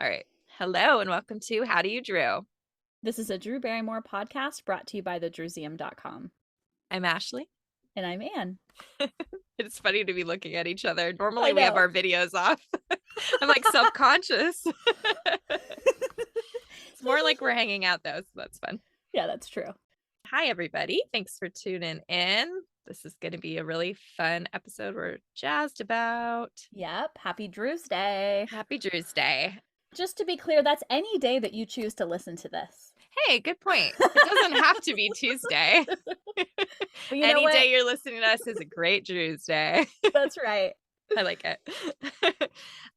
All right. Hello and welcome to How Do You Drew? This is a Drew Barrymore podcast brought to you by thedrewseum.com. I'm Ashley. And I'm Anne. It's funny to be looking at each other. Normally I we have know. our videos off. I'm like self-conscious. It's more like we're hanging out though, so that's fun. Yeah, that's true. Hi, everybody. Thanks for tuning in. This is going to be a really fun episode we're jazzed about. Yep. Happy Drew's Day. Happy Drew's Day. Just to be clear, that's any day that you choose to listen to this. Hey, good point. It doesn't have to be Tuesday. But Any day you're listening to us is a great Drew's Day. That's right. I like it.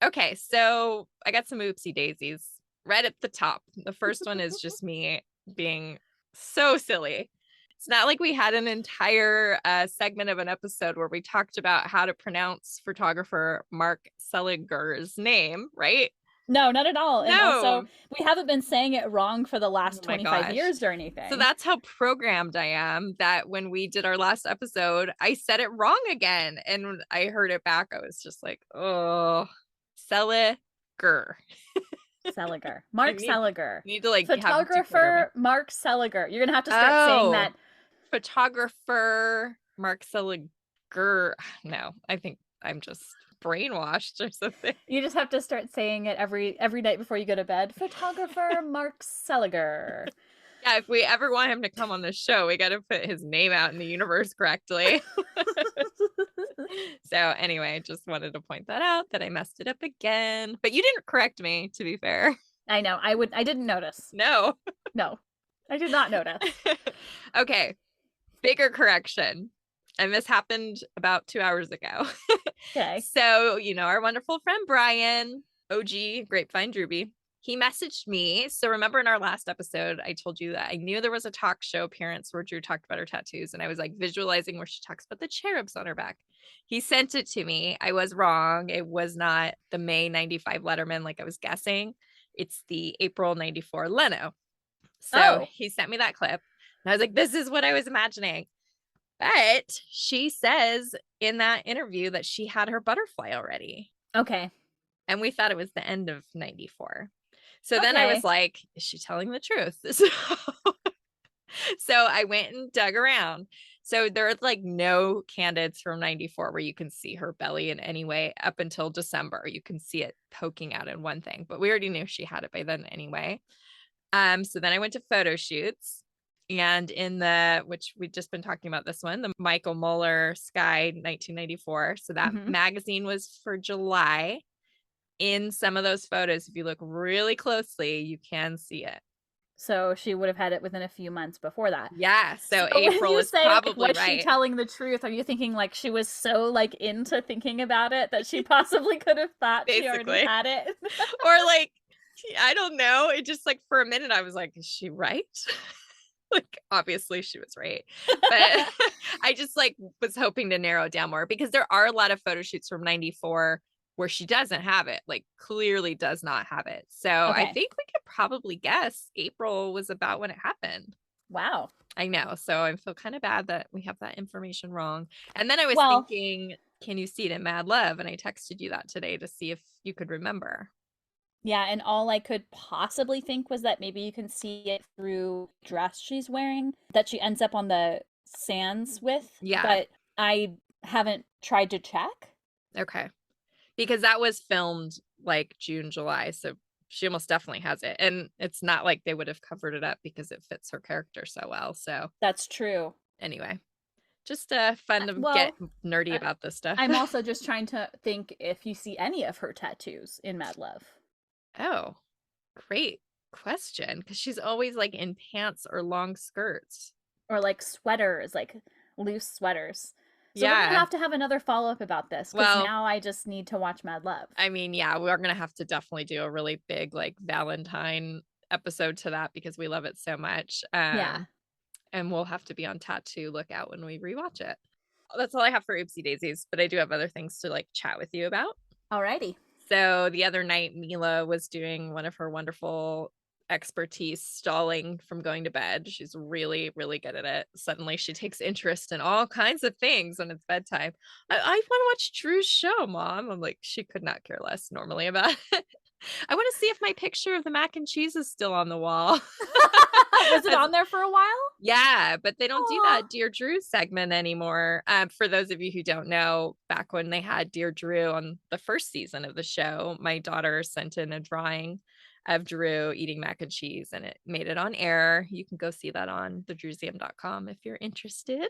Okay, so I got some oopsie daisies right at the top. The first one is just me being so silly. It's not like we had an entire segment of an episode where we talked about how to pronounce photographer Mark Seliger's name, right? No, not at all. And No. also, we haven't been saying it wrong for the last 25 years or anything. So that's how programmed I am, that when we did our last episode, I said it wrong again. And when I heard it back, I was just like, oh, Seliger. Seliger. Mark Seliger. Need to like photographer Mark Seliger. You're gonna have to start saying that. Photographer Mark Seliger. No, I think I'm just brainwashed or something. You just have to start saying it every night before you go to bed. Photographer Mark Seliger. Yeah, if we ever want him to come on the show, we got to put his name out in the universe correctly. So anyway, just wanted to point that out, that I messed it up again. But you didn't correct me, to be fair. I know. I didn't notice. No. No, I did not notice. Okay. Bigger correction. And this happened about 2 hours ago. Okay. So, our wonderful friend Brian, OG Grapevine Drewby, he messaged me. So remember in our last episode, I told you that I knew there was a talk show appearance where Drew talked about her tattoos. And I was like visualizing where she talks about the cherubs on her back. He sent it to me. I was wrong. It was not the May 95 Letterman like I was guessing. It's the April 94 Leno. So He sent me that clip. And I was like, this is what I was imagining. But she says in that interview that she had her butterfly already. Okay. And we thought it was the end of 94. So then I was like, is she telling the truth? So I went and dug around. So there are like no candidates from 94 where you can see her belly in any way up until December. You can see it poking out in one thing, but we already knew she had it by then anyway. So then I went to photo shoots, and which we've just been talking about this one, the Michael Muller Sky 1994. So that magazine was for July. In some of those photos, if you look really closely, you can see it. So she would have had it within a few months before that. Yeah. So April is probably was right. Was she telling the truth? Are you thinking like she was so like into thinking about it that she possibly could have thought she already had it? Or like, I don't know. It just like for a minute I was like, is she right? Like obviously she was right. But I just like was hoping to narrow it down more, because there are a lot of photo shoots from 94 where she doesn't have it, like clearly does not have it. So I think we could probably guess April was about when it happened. Wow. I know. So I feel kind of bad that we have that information wrong. And then I was thinking, can you see it in Mad Love? And I texted you that today to see if you could remember. Yeah, and all I could possibly think was that maybe you can see it through the dress she's wearing that she ends up on the sands with. Yeah. But I haven't tried to check. Okay. Because that was filmed like June, July. So she almost definitely has it. And it's not like they would have covered it up because it fits her character so well. So that's true. Anyway, just fun to get nerdy about this stuff. I'm also just trying to think if you see any of her tattoos in Mad Love. Oh, great question. Because she's always like in pants or long skirts. Or like sweaters, like loose sweaters. So we're gonna have to have another follow-up about this, because now I just need to watch Mad Love. I mean, yeah, we're gonna have to definitely do a really big like Valentine episode to that, because we love it so much. And we'll have to be on tattoo lookout when we rewatch it. That's all I have for Oopsie Daisies, but I do have other things to like chat with you about. Alrighty. So the other night, Mila was doing one of her wonderful expertise stalling from going to bed. She's really, really good at it. Suddenly she takes interest in all kinds of things when it's bedtime. I want to watch Drew's show, Mom. I'm like, she could not care less normally about it. I want to see if my picture of the mac and cheese is still on the wall. Was it on there for a while? Yeah, but they don't do Aw. that Dear Drew segment anymore. For those of you who don't know, back when they had Dear Drew on the first season of the show, my daughter sent in a drawing of Drew eating mac and cheese, and it made it on air. You can go see that on thedrewsium.com if you're interested.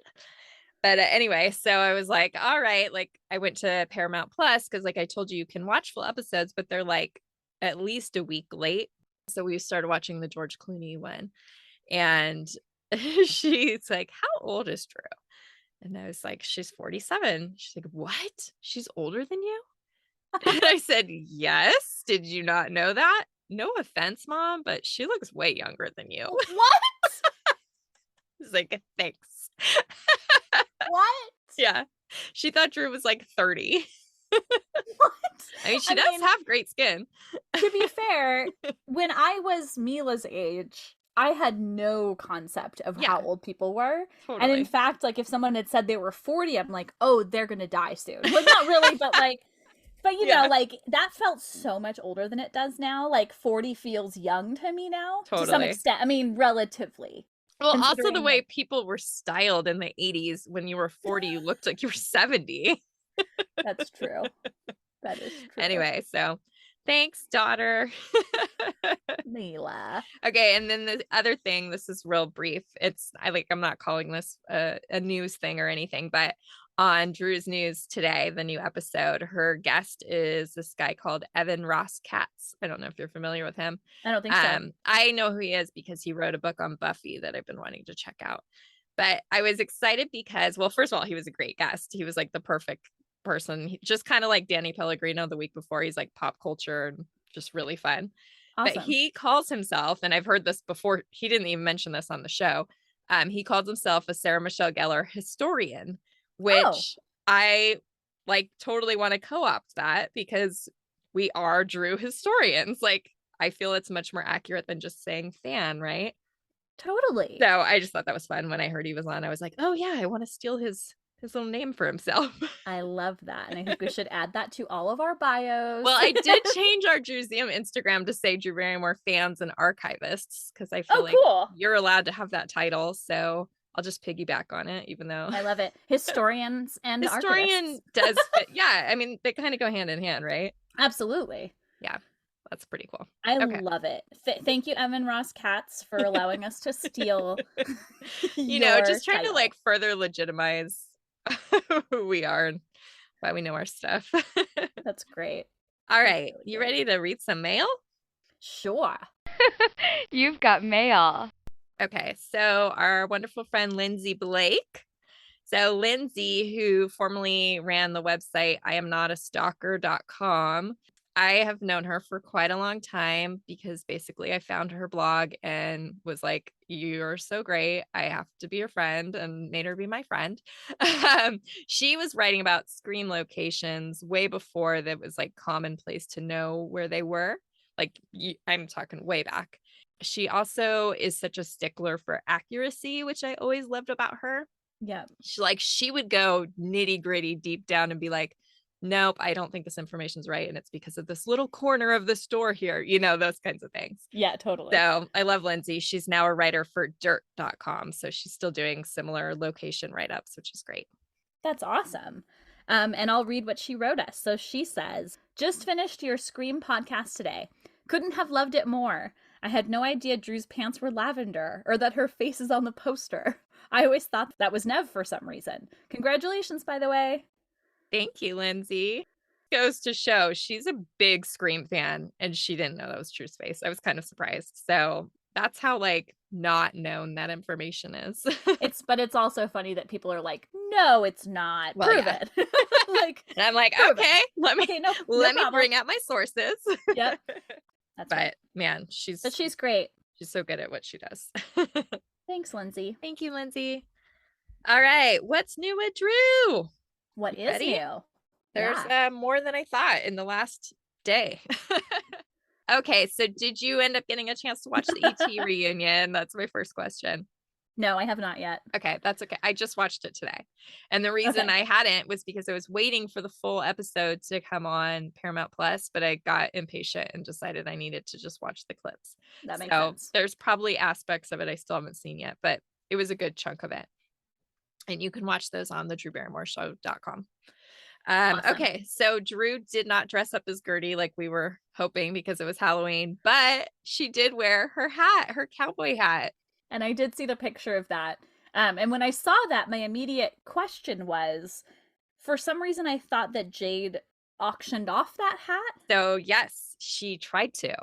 But anyway, so I was like, all right, like I went to Paramount Plus because, like I told you, you can watch full episodes, but they're like at least a week late. So we started watching the George Clooney one, and she's like, how old is Drew? And I was like, she's 47. She's like, what? She's older than you? And I said, yes. Did you not know that? No offense, Mom, but she looks way younger than you. What? I was like, thanks. What? Yeah. She thought Drew was like 30. What? I mean, she does have great skin. To be fair, when I was Mila's age, I had no concept of how old people were. Totally. And in fact, like if someone had said they were 40, I'm like, oh, they're going to die soon. Like not really, but like, but you know, like that felt so much older than it does now. Like 40 feels young to me now to some extent. I mean, relatively. Well, also the way people were styled in the 80s, when you were 40, you looked like you were 70. That's true. That is true. Anyway, so thanks, daughter. Mila. Okay, and then the other thing, this is real brief. I'm not calling this a news thing or anything, but on Drew's News today, the new episode, her guest is this guy called Evan Ross Katz. I don't know if you're familiar with him. I don't think so. I know who he is because he wrote a book on Buffy that I've been wanting to check out. But I was excited because, well, first of all, he was a great guest. He was like the perfect person, just kind of like Danny Pellegrino the week before. He's like pop culture and just really fun. Awesome. But he calls himself, and I've heard this before, he didn't even mention this on the show. He calls himself a Sarah Michelle Gellar historian, which I like totally want to co-opt that because we are Drew historians. Like, I feel it's much more accurate than just saying fan, right? Totally. So I just thought that was fun. When I heard he was on, I was like, oh yeah, I want to steal his little name for himself. I love that. And I think we should add that to all of our bios. Well, I did change our Drewsium Instagram to say Drew Barrymore fans and archivists because I feel like you're allowed to have that title. So I'll just piggyback on it, even though I love it. Historians and historian archivists. Does fit. Yeah, I mean, they kind of go hand in hand, right? Absolutely. Yeah, that's pretty cool. I love it. Thank you, Evan Ross Katz, for allowing us to steal just trying title. to like further legitimize who we are and why we know our stuff. That's great. All right, you ready to read some mail? Sure. You've got mail. Okay, so our wonderful friend Lindsay Blake. So Lindsay, who formerly ran the website IamNotAstalker.com, I have known her for quite a long time because basically I found her blog and was like, you're so great. I have to be your friend, and made her be my friend. She was writing about Scream locations way before that was like commonplace to know where they were. Like I'm talking way back. She also is such a stickler for accuracy, which I always loved about her. Yeah. She would go nitty gritty deep down and be like, nope, I don't think this information's right. And it's because of this little corner of the store here, those kinds of things. Yeah, totally. So I love Lindsay. She's now a writer for dirt.com. So she's still doing similar location write-ups, which is great. That's awesome. And I'll read what she wrote us. So she says, just finished your Scream podcast today. Couldn't have loved it more. I had no idea Drew's pants were lavender or that her face is on the poster. I always thought that was Nev for some reason. Congratulations, by the way. Thank you, Lindsay. Goes to show she's a big Scream fan, and she didn't know that was Drew's face. I was kind of surprised. So that's how like not known that information is. But it's also funny that people are like, no, it's not. Well, prove it. Like, and I'm like, okay, let me bring out my sources. Yep. Right. Man, she's great. She's so good at what she does. Thanks, Lindsay. Thank you, Lindsay. All right, what's new with Drew? What is new? There's more than I thought in the last day. Okay, so did you end up getting a chance to watch the ET reunion? That's my first question. No, I have not yet. Okay, that's okay. I just watched it today. And the reason I hadn't was because I was waiting for the full episode to come on Paramount Plus, but I got impatient and decided I needed to just watch the clips. That makes So sense. there's probably aspects of it I still haven't seen yet, but it was a good chunk of it. And you can watch those on the DrewBarrymoreShow.com. Awesome. Okay, so Drew did not dress up as Gertie like we were hoping because it was Halloween, but she did wear her hat, her cowboy hat. And I did see the picture of that. And when I saw that, my immediate question was, for some reason, I thought that Jade auctioned off that hat. So yes, she tried to.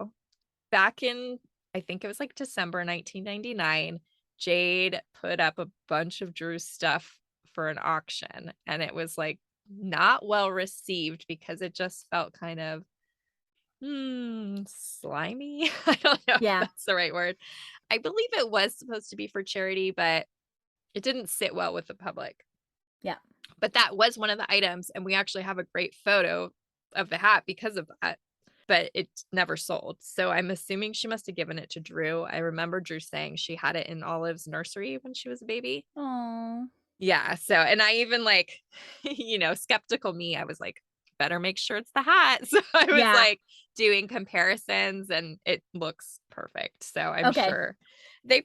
Back in, I think it was like December 1999, Jade put up a bunch of Drew's stuff for an auction, and it was like not well received because it just felt kind of slimy. I don't know if that's the right word. I believe it was supposed to be for charity, but it didn't sit well with the public. Yeah. But that was one of the items, and we actually have a great photo of the hat because of that. But it never sold. So I'm assuming she must have given it to Drew. I remember Drew saying she had it in Olive's nursery when she was a baby. Oh. Yeah. So, and I even like, skeptical me, I was like, better make sure it's the hat. So I was like doing comparisons and it looks perfect. So I'm sure they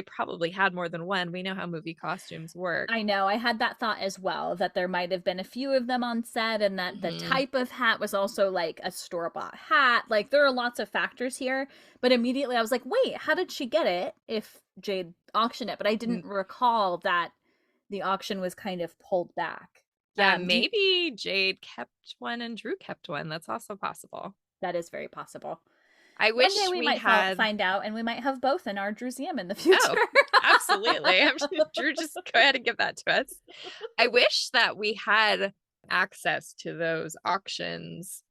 probably had more than one. We know how movie costumes work. I know. I had that thought as well, that there might have been a few of them on set and that the type of hat was also like a store-bought hat. Like there are lots of factors here, but immediately I was like, wait, how did she get it if Jade auctioned it? But I didn't recall that the auction was kind of pulled back. Yeah, maybe Jade kept one and Drew kept one. That's also possible. That is very possible. I wish one day we might find out, and we might have both in our Drewseum in the future. Oh, absolutely. Drew, just go ahead and give that to us. I wish that we had access to those auctions,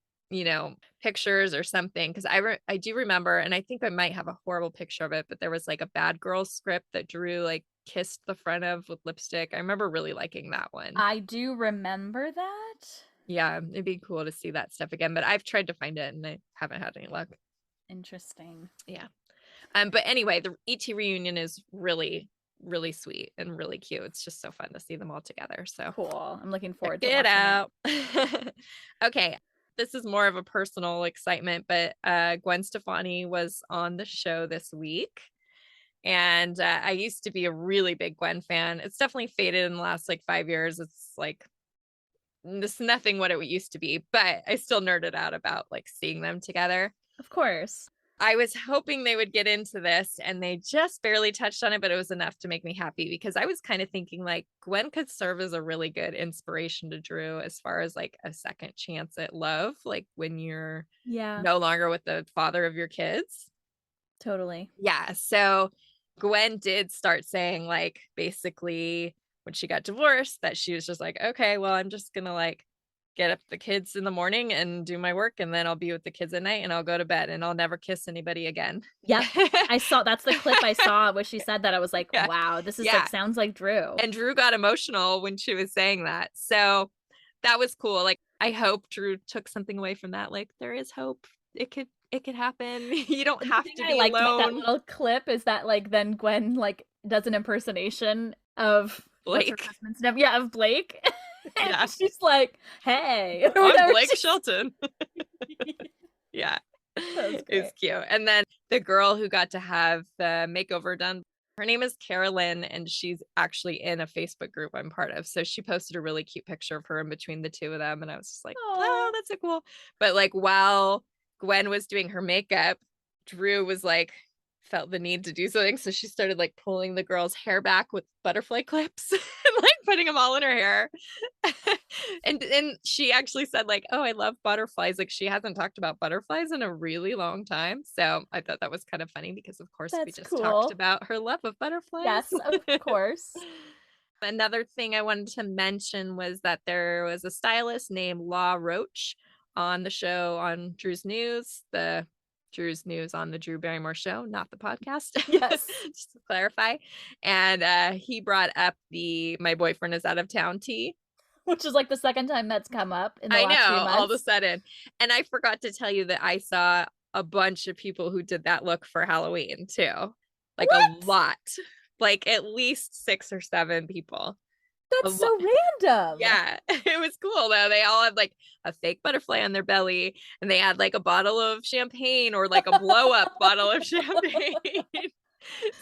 pictures or something, because I do remember, and I think I might have a horrible picture of it, but there was like a Bad Girls script that Drew like kissed the front of with lipstick. I remember really liking that one. I do remember that. Yeah, it'd be cool to see that stuff again, but I've tried to find it and I haven't had any luck. Interesting. Yeah. But anyway, the ET reunion is really, really sweet and really cute. It's just so fun to see them all together. So cool. I'm looking forward to it out. It. Okay. This is more of a personal excitement, but Gwen Stefani was on the show this week. And I used to be a really big Gwen fan. It's definitely faded in the last like 5 years. It's like this nothing what it used to be, but I still nerded out about like seeing them together. Of course. I was hoping they would get into this and they just barely touched on it, but it was enough to make me happy because I was kind of thinking like Gwen could serve as a really good inspiration to Drew as far as like a second chance at love, like when you're no longer with the father of your kids. Totally. Yeah. So Gwen did start saying like basically when she got divorced that she was just like, okay, well, I'm just going to like get up the kids in the morning and do my work. And then I'll be with the kids at night and I'll go to bed and I'll never kiss anybody again. Yeah. That's the clip I saw where she said that. I was like, wow, this is like, sounds like Drew. And Drew got emotional when she was saying that. So that was cool. Like, I hope Drew took something away from that. Like there is hope. It could happen. You don't have to be alone. That little clip is that like then Gwen like does an impersonation of Blake. Of Blake. And she's like, hey. I'm Blake Shelton. Yeah. It's cute. And then the girl who got to have the makeover done, her name is Carolyn, and she's actually in a Facebook group I'm part of. So she posted a really cute picture of her in between the two of them. And I was just like, oh, that's so cool. But like while Gwen was doing her makeup, Drew was like, felt the need to do something. So she started like pulling the girl's hair back with butterfly clips and like putting them all in her hair. and she actually said like, oh, I love butterflies. Like she hasn't talked about butterflies in a really long time. So I thought that was kind of funny because of course we just talked about her love of butterflies. Yes, of course. Another thing I wanted to mention was that there was a stylist named Law Roach on the show on Drew's News, Drew's News on the Drew Barrymore Show, not the podcast. Yes. Just to clarify. And he brought up the My Boyfriend Is Out of Town tea. Which is like the second time that's come up in the last few months. All of a sudden. And I forgot to tell you that I saw a bunch of people who did that look for Halloween too. Like a lot. like at least 6 or 7 people. That's so random. Yeah, it was cool though. They all had like a fake butterfly on their belly, and they had like a bottle of champagne or like a blow up bottle of champagne.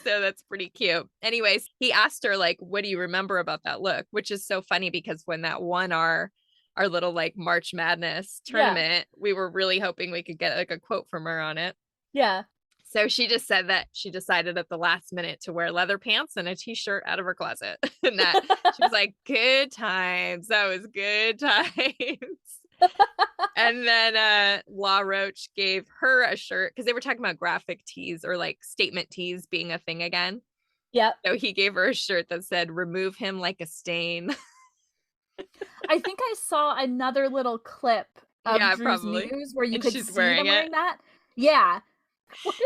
So that's pretty cute. Anyways, he asked her like, what do you remember about that look? Which is so funny because when that won our little like March Madness tournament, we were really hoping we could get like a quote from her on it. Yeah. So she just said that she decided at the last minute to wear leather pants and a t-shirt out of her closet. And that she was like, good times. That was good times. And then La Roche gave her a shirt because they were talking about graphic tees or like statement tees being a thing again. Yep. So he gave her a shirt that said, remove him like a stain. I think I saw another little clip of Drew's news where you could see them wearing that. Yeah.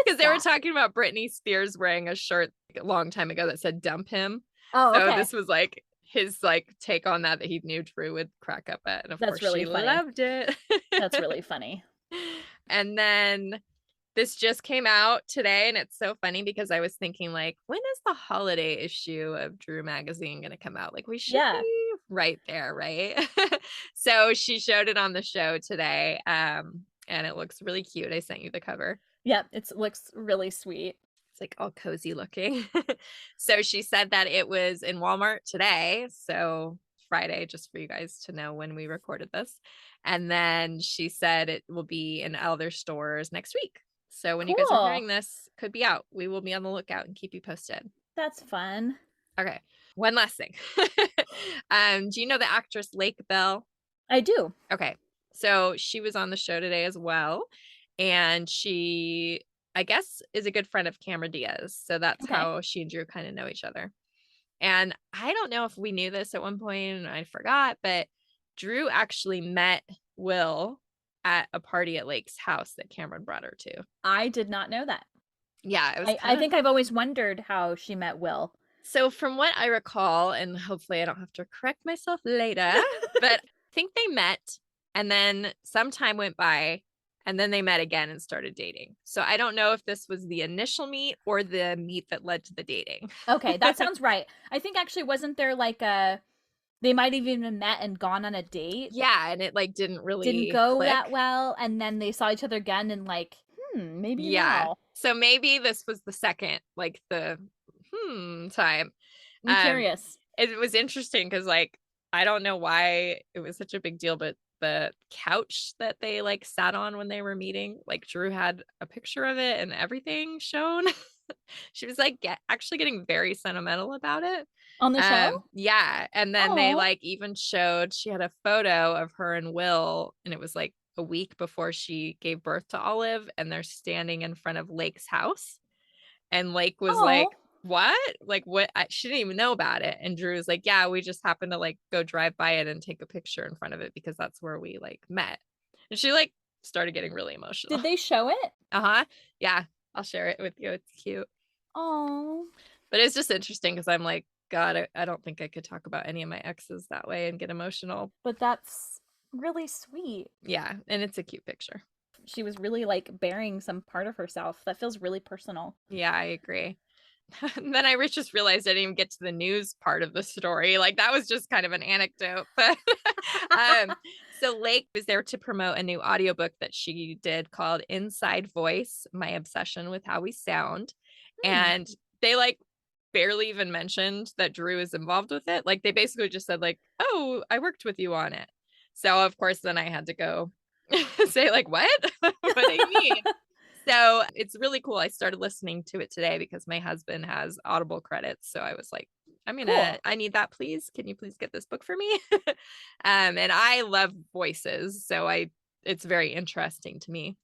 Because they were talking about Britney Spears wearing a shirt a long time ago that said dump him. Oh, so okay. This was like his like take on that he knew Drew would crack up at. And of course really she funny. Loved it. That's really funny. And then this just came out today, and it's so funny because I was thinking like, when is the holiday issue of Drew magazine going to come out? Like we should be right there, right? So she showed it on the show today, and it looks really cute. I sent you the cover. Yep, it looks really sweet. It's like all cozy looking. So she said that it was in Walmart today, so Friday, just for you guys to know when we recorded this. And then she said it will be in other stores next week. So when you guys are hearing this, could be out. We will be on the lookout and keep you posted. That's fun. Okay, one last thing. Do you know the actress Lake Bell? I do. Okay, so she was on the show today as well. And she, I guess, is a good friend of Cameron Diaz. So that's how she and Drew kind of know each other. And I don't know if we knew this at one point and I forgot, but Drew actually met Will at a party at Lake's house that Cameron brought her to. I did not know that. Yeah, it was I think I've always wondered how she met Will. So from what I recall, and hopefully I don't have to correct myself later, but I think they met and then some time went by. And then they met again and started dating. So I don't know if this was the initial meet or the meet that led to the dating. Okay, that sounds right. I think actually wasn't there like they might have even met and gone on a date. Yeah, and it like didn't go that well. And then they saw each other again and like, maybe now. So maybe this was the second, like the time. I'm curious. It was interesting because like, I don't know why it was such a big deal, but the couch that they like sat on when they were meeting, like Drew had a picture of it and everything shown. She was like actually getting very sentimental about it on the show. Yeah, and then they like even showed, she had a photo of her and Will, and it was like a week before she gave birth to Olive, and they're standing in front of Lake's house, and Lake was like, what? Like what? She didn't even know about it. And Drew was like, yeah, we just happened to like go drive by it and take a picture in front of it because that's where we like met. And she like started getting really emotional. Did they show it? Yeah, I'll share it with you. It's cute. Oh, but it's just interesting because I'm like, God, I don't think I could talk about any of my exes that way and get emotional. But that's really sweet. Yeah, and it's a cute picture. She was really like bearing some part of herself. That feels really personal. Yeah, I agree. And then I just realized I didn't even get to the news part of the story. Like that was just kind of an anecdote. But so Lake was there to promote a new audiobook that she did called Inside Voice, My Obsession with How We Sound. And they like barely even mentioned that Drew is involved with it. Like they basically just said like, oh, I worked with you on it. So of course then I had to go say like, what? What do you mean? So it's really cool. I started listening to it today because my husband has Audible credits. So I was like, I need that, please. Can you please get this book for me? And I love voices. So it's very interesting to me.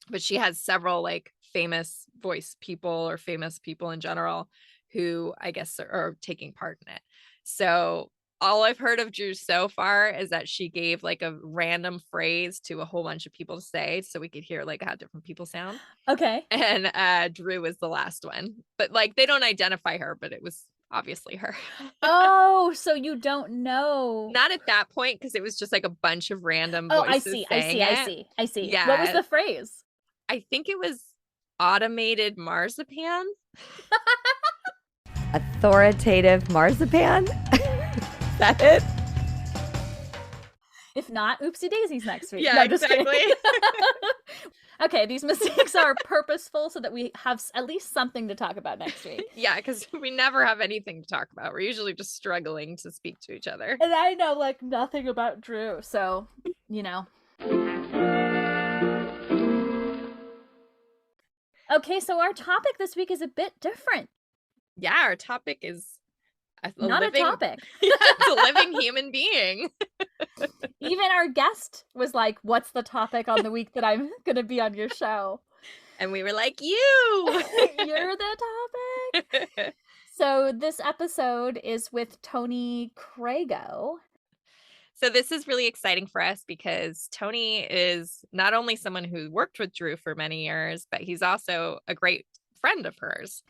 But she has several like famous voice people or famous people in general who I guess are taking part in it. So all I've heard of Drew so far is that she gave like a random phrase to a whole bunch of people to say so we could hear like how different people sound. Okay. And Drew was the last one. But like they don't identify her, but it was obviously her. Oh, so you don't know. Not at that point because it was just like a bunch of random voices. I see. Yeah. What was the phrase? I think it was automated marzipan. authoritative marzipan. Is that it? If not, oopsie daisies next week. Yeah, No, just exactly. kidding. Okay, these mistakes are purposeful so that we have at least something to talk about next week. Yeah, because we never have anything to talk about. We're usually just struggling to speak to each other. And I know like nothing about Drew, so Okay, so our topic this week is a bit different. Yeah, our topic is a topic. It's a living human being. Even our guest was like, "What's the topic on the week that I'm going to be on your show?" And we were like, you! You're the topic. So this episode is with Tony Crago. So this is really exciting for us because Tony is not only someone who worked with Drew for many years, but he's also a great friend of hers.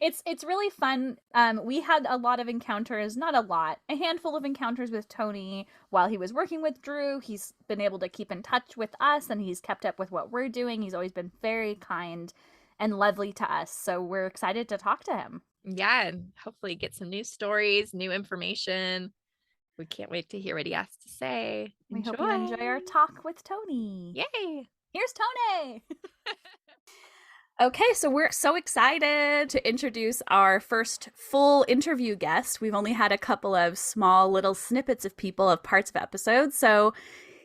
It's really fun. We had a lot of encounters, not a lot, a handful of encounters with Tony while he was working with Drew. He's been able to keep in touch with us and he's kept up with what we're doing. He's always been very kind and lovely to us. So we're excited to talk to him. Yeah, and hopefully get some new stories, new information. We can't wait to hear what he has to say. We hope you enjoy our talk with Tony. Yay! Here's Tony! Okay, so we're so excited to introduce our first full interview guest. We've only had a couple of small little snippets of people of parts of episodes. So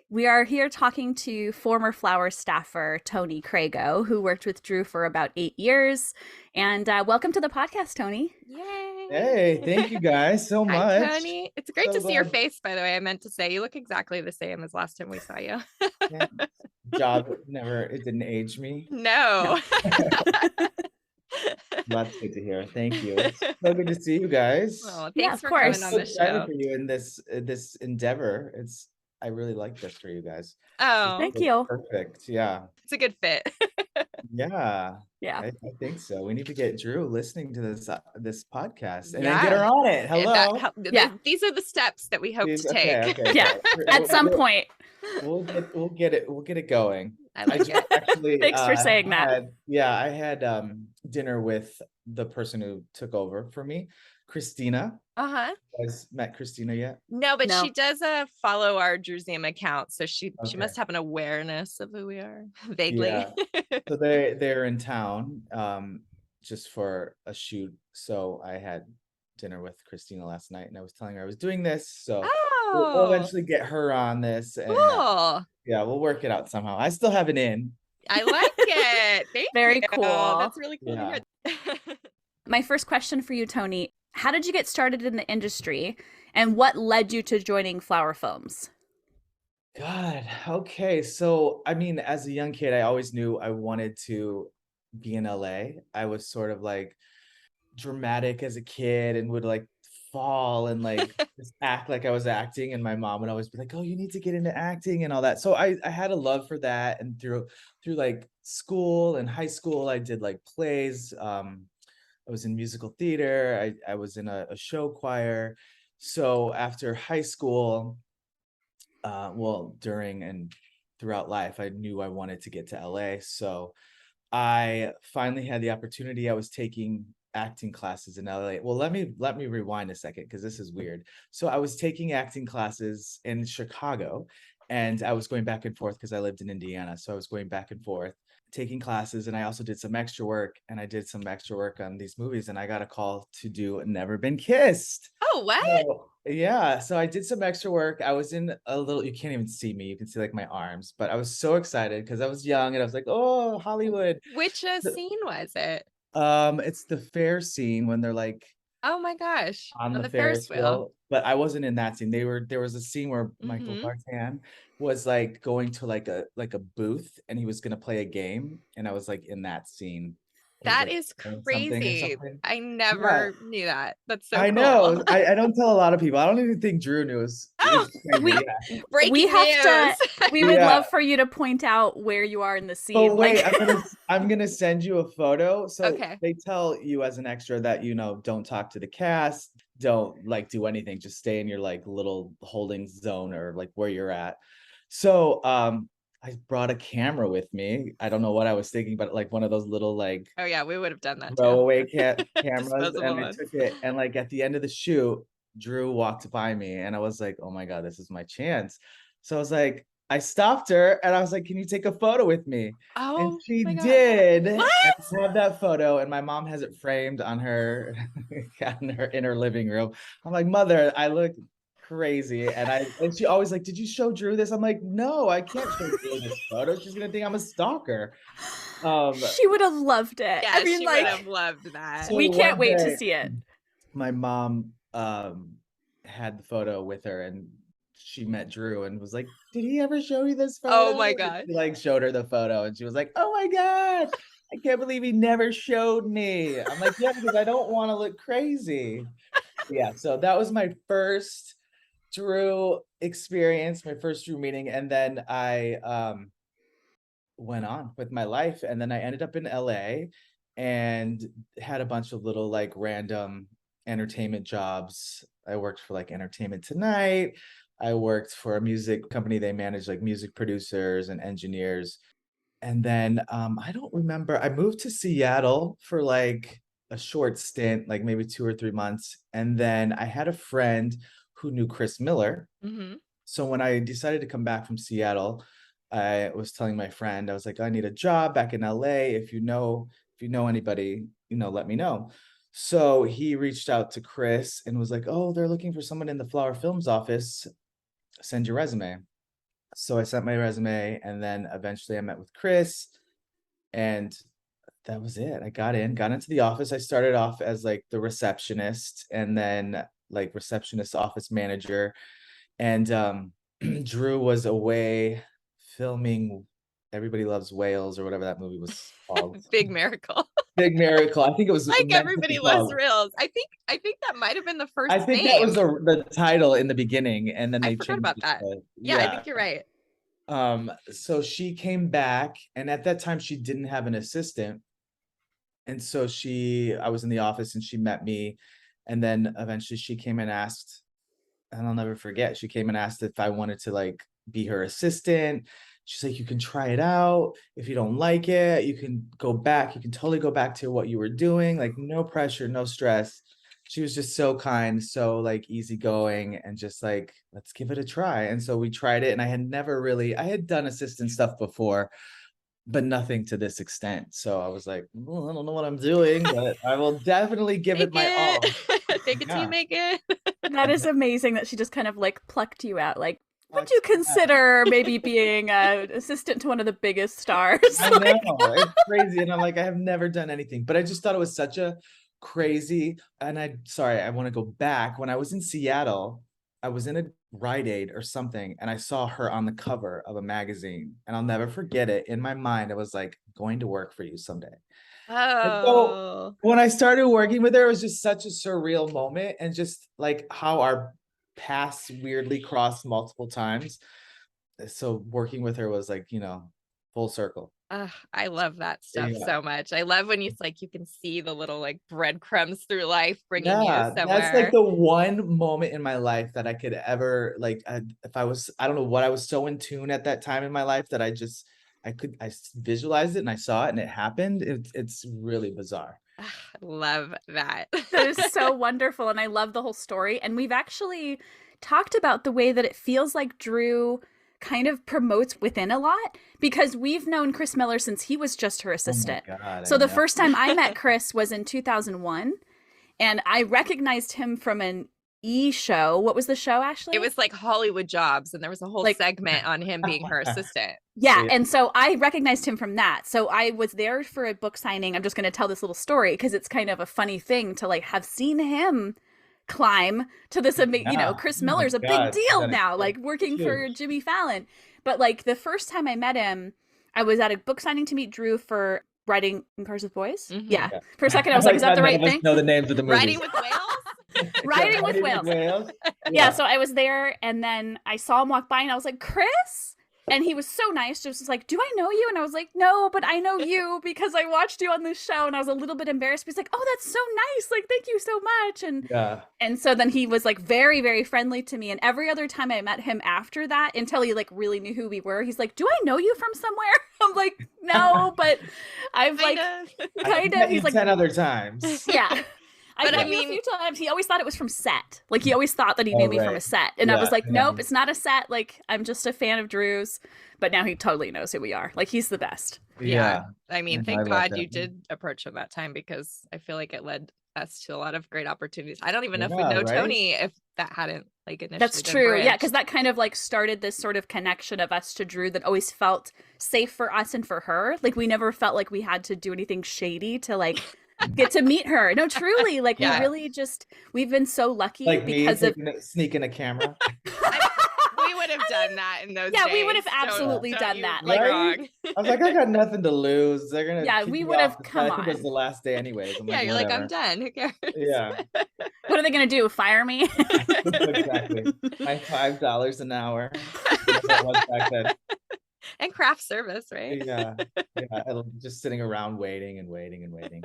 we are here talking to former Flower staffer Tony Crago, who worked with Drew for about 8 years. And welcome to the podcast, Tony. Yay! Hey, thank you guys so much. Hi, Tony. It's great So to see your glad. face, by the way. I meant to say you look exactly the same as last time we saw you. Yeah. It didn't age me. No. That's good to hear. Thank you. It's so good to see you guys. Oh, Yeah, thanks of for course. coming I'm on so the excited show. for you in this endeavor. I really like this for you guys. Oh, Thank It's you. perfect. Yeah. it's a good fit. Yeah. Yeah. I think so. We need to get Drew listening to this podcast and then Yeah. get her on it. Hello. Yeah. These are the steps that we hope to Okay, take. okay. Yeah, at some point. We'll get it going. I like just it. actually Thanks for saying that. I had dinner with the person who took over for me, Christina. Uh-huh. You guys met Christina yet? No, but No. she does follow our Drewsium account, so she Okay. must have an awareness of who we are vaguely. Yeah. So they're in town just for a shoot. So I had dinner with Christina last night and I was telling her I was doing this. So we'll Oh, eventually get her on this and cool. yeah, we'll work it out somehow. I still have an in. I like it. Thank Very you. cool. That's really cool Yeah. to hear. My first question for you, Tony, how did you get started in the industry and what led you to joining Flower Foams? God, okay. So, I mean, as a young kid, I always knew I wanted to be in LA. I was sort of like dramatic as a kid and would like fall and like just act like I was acting. And my mom would always be like, "Oh, you need to get into acting and all that." So I had a love for that. And through like school and high school, I did like plays. I was in musical theater. I was in a show choir. So after high school, during and throughout life, I knew I wanted to get to LA. So I finally had the opportunity. I was taking acting classes in LA. Well, let me rewind a second because this is weird. So I was taking acting classes in Chicago and I was going back and forth because I lived in Indiana. So I was going back and forth taking classes and I also did some extra work and I did some extra work on these movies and I got a call to do Never Been Kissed. Oh, what? So, yeah, so I did some extra work. I was in a little, you can't even see me. You can see like my arms, but I was so excited because I was young and I was like, oh, Hollywood. Which scene was it? It's the fair scene when they're like Oh my gosh. on the Ferris Ferris wheel, but I wasn't in that scene. There was a scene where Michael Mhm. Vartan was like going to like a booth and he was gonna play a game, and I was like in that scene. He was, That like, is playing something or crazy. something. I never knew that. That's so I cool. know. I don't tell a lot of people. I don't even think Drew knew. Oh, we- Breaking we have news. We would Yeah. love for you to point out where you are in the scene. Oh wait, like... I'm gonna send you a photo. So Okay. they tell you as an extra that don't talk to the cast, don't like do anything, just stay in your like little holding zone or like where you're at. So I brought a camera with me. I don't know what I was thinking, but like one of those little like Oh yeah, we would have done that too. throwaway cameras, Disposable and I ones. took it. And like at the end of the shoot, Drew walked by me, and I was like, "Oh my god, this is my chance." So I was like, I stopped her, and I was like, "Can you take a photo with me?" And Oh she my God. did. And What? I have that photo, and my mom has it framed on her in her living room. I'm like, "Mother, I look crazy." And she always like, "Did you show Drew this?" I'm like, "No, I can't show Drew this photo. She's gonna think I'm a stalker." She would have loved it. Yeah, I mean, she like, would have loved that. So we can't one wait to day, see it. my mom had the photo with her, and she met Drew and was like, "Did he ever show you this photo?" Oh my And God. she like showed her the photo, and she was like, "Oh my god, I can't believe he never showed me." I'm like, "Yeah, because I don't want to look crazy." Yeah, so that was my first Drew experience, my first Drew meeting, and then I went on with my life, and then I ended up in LA and had a bunch of little like random entertainment jobs. I worked for like Entertainment Tonight. I worked for a music company. They manage like music producers and engineers. And then I don't remember. I moved to Seattle for like a short stint, like maybe 2 or 3 months. And then I had a friend who knew Chris Miller. Mm-hmm. So when I decided to come back from Seattle, I was telling my friend, I was like, I need a job back in LA. If you know anybody, let me know. So he reached out to Chris and was like, "Oh, they're looking for someone in the Flower Films office. Send your resume." So I sent my resume, and then eventually I met with Chris, and that was it. I got into the office. I started off as like the receptionist, and then like receptionist office manager. And Drew was away filming Everybody Loves Whales, or whatever that movie was called. Big miracle. Big Miracle. I think it was Like meant to be Everybody Loves called. Reels. I think that might have been the first I think that name. was the title in the beginning, and then I they forgot changed about it that. to, Yeah, I yeah. think you're right. So she came back, and at that time she didn't have an assistant. And so I was in the office, and she met me, and then eventually she came and asked, and I'll never forget, she came and asked if I wanted to like be her assistant. She's like, "You can try it out. If you don't like it, you can go back. You can totally go back to what you were doing. Like, no pressure, no stress." She was just so kind, so like easygoing, and just like, "Let's give it a try." And so we tried it, and I had done assistant stuff before, but nothing to this extent. So I was like, "Well, I don't know what I'm doing, but I will definitely give it Make my all." it. Fake it till Yeah. you make it. That is amazing that she just kind of like plucked you out. Like, would Plucked you me out. consider maybe being an assistant to one of the biggest stars? I know, it's crazy. And I'm like, I have never done anything, but I just thought it was such a crazy. And I want to go back. When I was in Seattle, I was in a Rite Aid or something, and I saw her on the cover of a magazine, and I'll never forget it. In my mind, I was like, "Going to work for you someday." And so Oh. when I started working with her, it was just such a surreal moment, and just like how our paths weirdly crossed multiple times. So working with her was like, full circle. I love that stuff Yeah. so much. I love when it's like you can see the little like breadcrumbs through life bringing you Yeah, that's like somewhere. the one moment in my life that I could ever like. If I don't know what, I was so in tune at that time in my life that I visualized it, and I saw it, and it happened. It's really bizarre. I love that. That is so wonderful. And I love the whole story. And we've actually talked about the way that it feels like Drew kind of promotes within a lot, because we've known Chris Miller since he was just her assistant. Oh my God, So I the know. first time I met Chris was in 2001, and I recognized him from an show. What was the show, Ashley? It was like Hollywood Jobs, and there was a whole Like- segment on him being her assistant. Yeah, Yeah. and so I recognized him from that. So I was there for a book signing. I'm just going to tell this little story because it's kind of a funny thing to like have seen him climb to this Yeah. Chris Oh my Miller's a God, big deal that is now, so like working for huge. Jimmy Fallon. But like the first time I met him, I was at a book signing to meet Drew for Riding in Cars with Boys. Mhm. Yeah. Yeah. For a second I was like, is that the None right of us thing? know the names of the movies. Riding with Whales? Riding with Whales. Whales? Yeah, so I was there, and then I saw him walk by, and I was like, Chris? And he was so nice, just like, do I know you? And I was like, no, but I know you because I watched you on this show. And I was a little bit embarrassed. But he's like, oh, that's so nice. Like, thank you so much. And so then he was like very, very friendly to me. And every other time I met him after that, until he like really knew who we were, he's like, do I know you from somewhere? I'm like, no, but I've like kind of. He's like 10 other times. Yeah. But I mean, a few times he always thought it was from set. Like he always thought that he knew me from a set. And I was like, nope, it's not a set. Like I'm just a fan of Drew's. But now he totally knows who we are. Like he's the best. Yeah. I mean, thank God you did approach him that time, because I feel like it led us to a lot of great opportunities. I don't even know if we know Tony if that hadn't like initially. That's true. Yeah, because that kind of like started this sort of connection of us to Drew that always felt safe for us and for her. Like we never felt like we had to do anything shady to like get to meet her. No, truly, like we really just, we've been so lucky like because of sneaking a camera. We would have done that in those days. We would have absolutely done that. Like wrong. I was like, I got nothing to lose. They're gonna we would have come on. I think it was the last day anyways. I'm you're like, I'm done. Who cares? Yeah. What are they gonna do? Fire me? Exactly. My $5 an hour. Back then. And craft service, right? Yeah. Just sitting around waiting and waiting and waiting.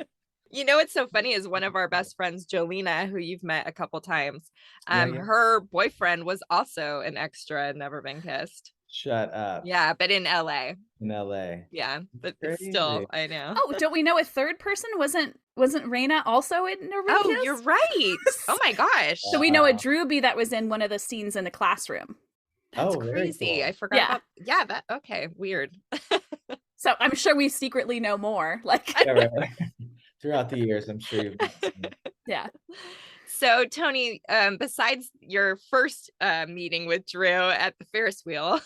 You know what's so funny is one of our best friends, Jolena, who you've met a couple times, her boyfriend was also an extra in Never Been Kissed. Shut up. Yeah, but in LA. Yeah, but still, I know. Oh, don't we know a third person wasn't Raina also in Never Been Kissed? You're right. Oh my gosh. So we know a Drewbie that was in one of the scenes in the classroom. That's crazy. Cool. I forgot. That okay, weird. So I'm sure we secretly know more. Like right. Throughout the years, I'm sure you've Yeah. So Tony, besides your first meeting with Drew at the Ferris wheel,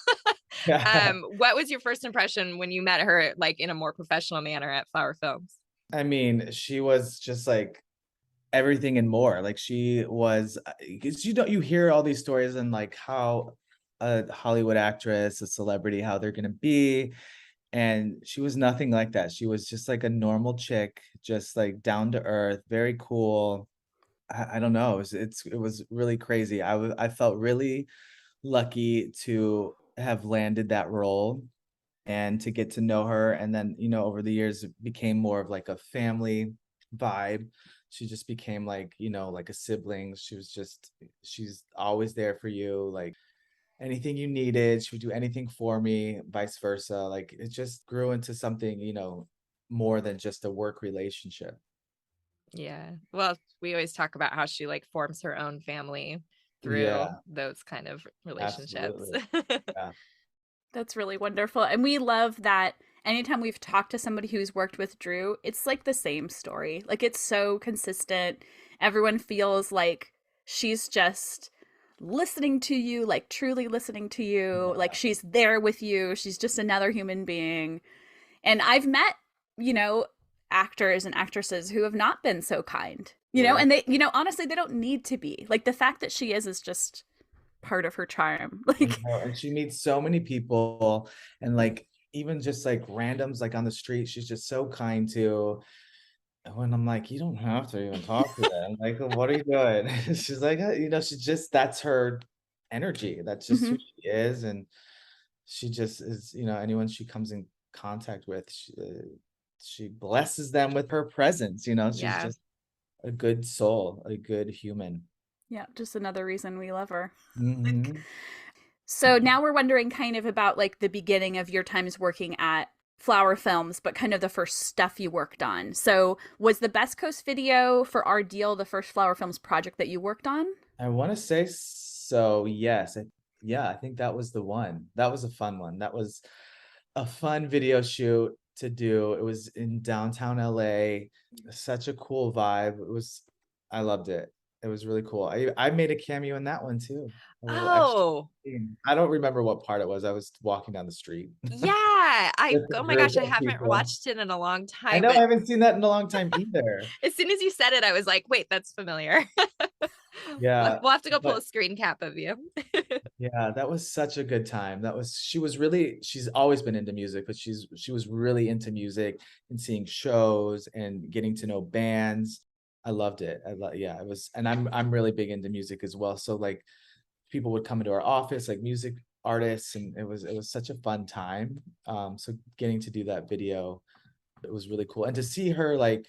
what was your first impression when you met her, like in a more professional manner at Flower Films? I mean, she was just like everything and more. Like she was, because you hear all these stories and like how a Hollywood actress, a celebrity, how they're gonna be. And she was nothing like that. She was just like a normal chick, just like down to earth, very cool. I don't know. It was really crazy. I felt really lucky to have landed that role and to get to know her. And then, over the years, it became more of like a family vibe. She just became like, like a sibling. She's always there for you. Like, anything you needed, she would do anything for me, vice versa. Like it just grew into something, more than just a work relationship. Yeah. Well, we always talk about how she like forms her own family through those kind of relationships. Yeah. That's really wonderful. And we love that anytime we've talked to somebody who's worked with Drew, it's like the same story. Like it's so consistent. Everyone feels like she's just listening to you, like truly listening to you, like she's there with you. She's just another human being. And I've met, actors and actresses who have not been so kind, and they, honestly, they don't need to be. Like the fact that she is just part of her charm. Like, and she meets so many people, and like even just like randoms, like on the street, she's just so kind to. When I'm like, you don't have to even talk to them. Like, what are you doing? She's like, that's her energy. That's just who she is. And she just is, anyone she comes in contact with, she blesses them with her presence. She's just a good soul, a good human. Yeah, just another reason we love her. Mm-hmm. So now we're wondering kind of about like the beginning of your times working at Flower Films, but kind of the first stuff you worked on. So was the Best Coast video for Our Deal the first Flower Films project that you worked on? I want to say so, yes. I think that was the one. That was a fun one. That was a fun video shoot to do. It was in downtown LA. Such a cool vibe. I loved it. It was really cool. I made a cameo in that one too. Oh, I don't remember what part it was. I was walking down the street. Yeah. Oh my gosh, I haven't watched it in a long time. I know, I haven't seen that in a long time either. As soon as you said it, I was like, wait, that's familiar. Yeah. We'll have to go pull a screen cap of you. Yeah, that was such a good time. She's always been into music, but she was really into music and seeing shows and getting to know bands. I loved it. it was, and I'm really big into music as well. So like people would come into our office, like music artists, and it was such a fun time. So getting to do that video, it was really cool. And to see her, like,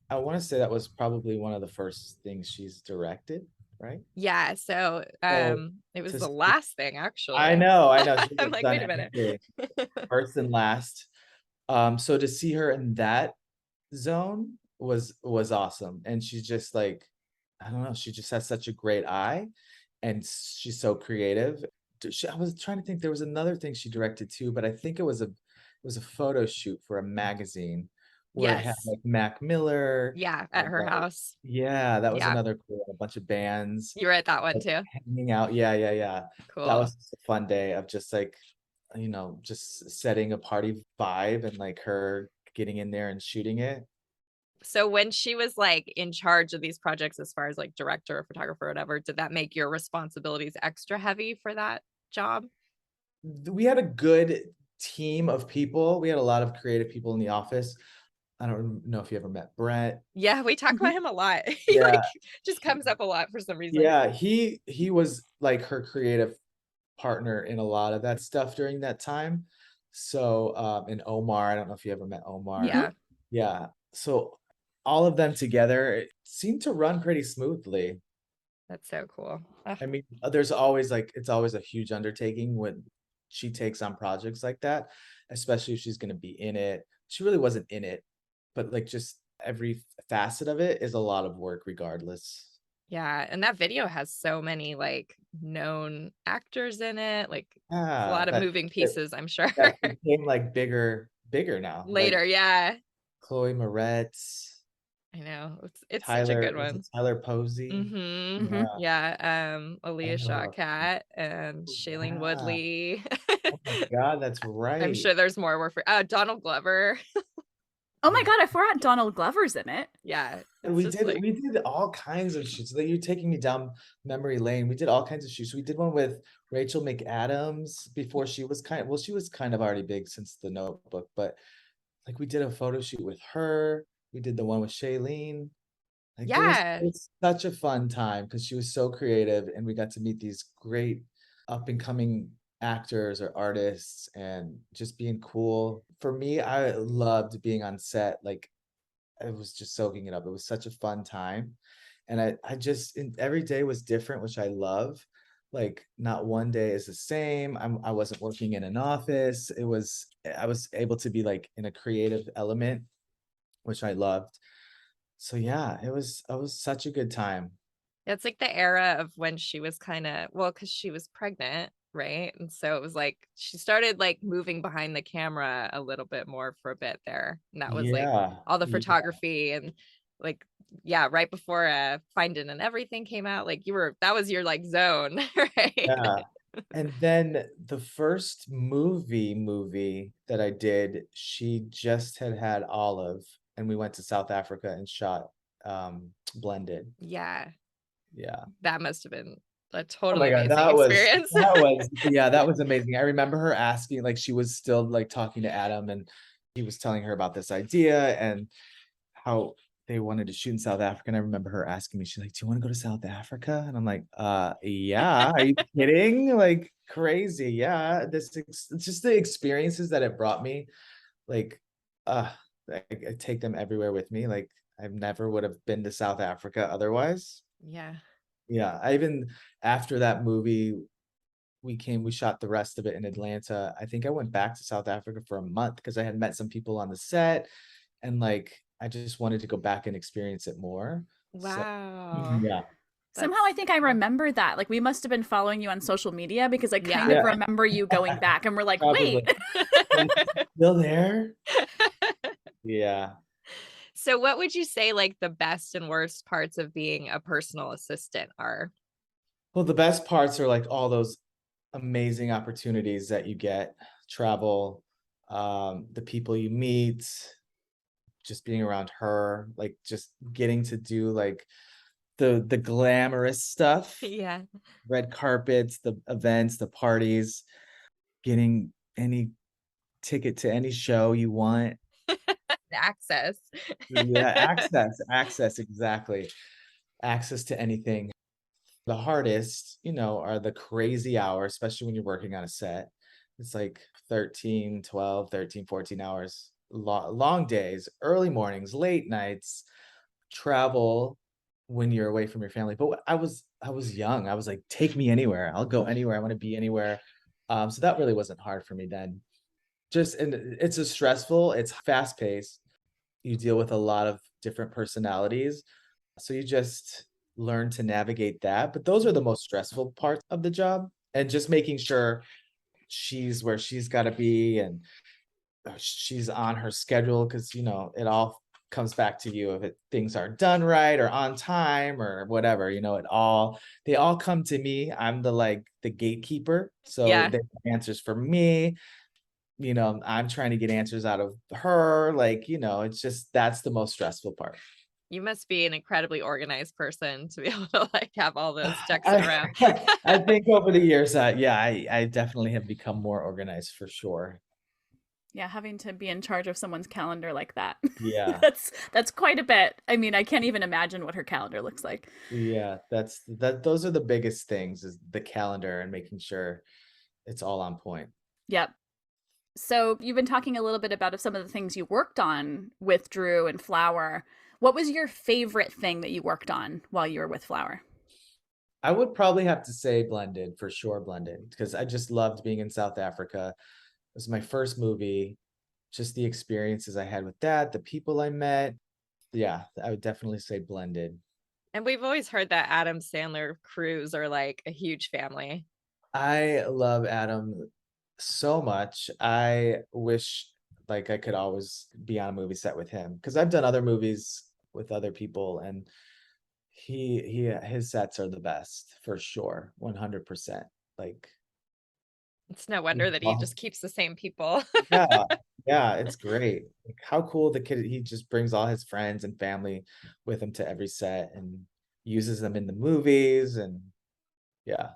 I want to say that was probably one of the first things she's directed, right? Yeah, so So it was to the see, last thing I actually. know, I know. She I'm has like, done wait a minute. everything, first and last. So to see her in that zone was awesome. And she's just like, I don't know, she just has such a great eye, and she's so creative. I was trying to think, there was another thing she directed too, but I think it was a photo shoot for a magazine where it had Yes. like Mac Miller, Yeah, at her like, house. yeah, that was Yeah. another cool, a bunch of bands You were at that one like too. hanging out. Yeah, yeah, yeah. That Cool. was just a fun day of just like, just setting a party vibe and like her getting in there and shooting it. So when she was like in charge of these projects as far as like director or photographer or whatever, did that make your responsibilities extra heavy for that job? We had a good team of people. We had a lot of creative people in the office. I don't know if you ever met Brett. Yeah, we talk about him a lot. He Yeah, like just comes up a lot for some reason. yeah, he was like her creative partner in a lot of that stuff during that time. So, and Omar, I don't know if you ever met Omar. Yeah, Yeah. So all of them together, it seemed to run pretty smoothly. that's so cool. Ugh. I mean, there's always like, it's always a huge undertaking when she takes on projects like that, especially if she's going to be in it. She really wasn't in it, but like just every facet of it is a lot of work regardless. Yeah, and that video has so many like known actors in it, like a Yeah, lot of moving pieces, I'm sure. that became like bigger now. Like Later, yeah. Chloe Moretz, I know. It's such a Tyler, good was it one. Tyler Posey? Mm-hmm. Yeah. Yeah. Aaliyah Oh, Shawkat and Shailene yeah. Woodley. Oh my God, that's I'm right. sure there's more work for Donald Glover. Oh my God, I forgot Donald Glover's in it. Yeah. And It's just like, we did all kinds of shoots. Like, you're taking me down memory lane. We did all kinds of shoots. We did one with Rachel McAdams before she was she was kind of already big since The Notebook, but like we did a photo shoot with her. We did the one with Shailene. Like yeah. it was such a fun time because she was so creative, and we got to meet these great up and coming actors or artists and just being cool. For me, I loved being on set. Like I was just soaking it up. It was such a fun time. And I just, every day was different, which I love. Like not one day is the same. I wasn't working in an office. I was able to be like in a creative element, which I loved. So yeah, it was such a good time. It's like the era of when she was kind of, well, because she was pregnant, right? And so it was like she started like moving behind the camera a little bit more for a bit there. And that was like Yeah. all the Yeah. photography and like, yeah, right before Finding and Everything came out, like that was your like zone, right? Yeah. And then the first movie that I did, she just had Olive, and we went to South Africa and shot Blended. Yeah, Yeah. that must have been a Oh totally my God, amazing experience. that was amazing. I remember her asking, like she was still like talking to Adam, and he was telling her about this idea and how they wanted to shoot in South Africa. And I remember her asking me, she's like, "Do you want to go to South Africa?" And I'm like, yeah, are you kidding? Like crazy. Yeah. It's just the experiences that it brought me. Like, uh, I take them everywhere with me. Like I never would have been to South Africa otherwise. Yeah. Yeah, I even after that movie, we shot the rest of it in Atlanta. I think I went back to South Africa for a month because I had met some people on the set, and like I just wanted to go back and experience it more. So Wow. yeah, Somehow That's I think I remember that. Like we must have been following you on social media because I kind yeah. of yeah, remember you going back and we're like, probably. wait. Still there? Yeah. So what would you say like the best and worst parts of being a personal assistant are? Well, the best parts are like all those amazing opportunities that you get, travel, the people you meet, just being around her, like just getting to do like the glamorous stuff, Yeah. red carpets, the events, the parties, getting any ticket to any show you want. Access. Yeah, access, exactly. Access to anything. The hardest, are the crazy hours, especially when you're working on a set. It's like 13, 12, 13, 14 hours, long days, early mornings, late nights, travel when you're away from your family. But I was young. I was like, take me anywhere. I'll go anywhere. I want to be anywhere. So that really wasn't hard for me then. And it's fast paced. You deal with a lot of different personalities. So you just learn to navigate that. But those are the most stressful parts of the job. And just making sure she's where she's got to be, and she's on her schedule, because it all comes back to you if things are done right or on time or whatever. They all come to me. I'm the gatekeeper, so Yeah. they have answers for me. I'm trying to get answers out of her. It's just, that's the most stressful part. You must be an incredibly organized person to be able to like have all those ducks in a row. I think over the years, I definitely have become more organized for sure. Yeah, having to be in charge of someone's calendar like that. Yeah. That's quite a bit. I mean, I can't even imagine what her calendar looks like. Yeah, those are the biggest things, is the calendar and making sure it's all on point. Yep. So you've been talking a little bit about some of the things you worked on with Drew and Flower. What was your favorite thing that you worked on while you were with Flower? I would probably have to say Blended, for sure, Blended, because I just loved being in South Africa. It was my first movie, just the experiences I had with that, the people I met. Yeah, I would definitely say Blended. And we've always heard that Adam Sandler crews are like a huge family. I love Adam so much. I wish I could always be on a movie set with him, because I've done other movies with other people, and his sets are the best, for sure, 100%. Like, It's no wonder that he just keeps the same people. yeah, yeah, it's great. How cool, the kid, he just brings all his friends and family with him to every set and uses them in the movies, and yeah.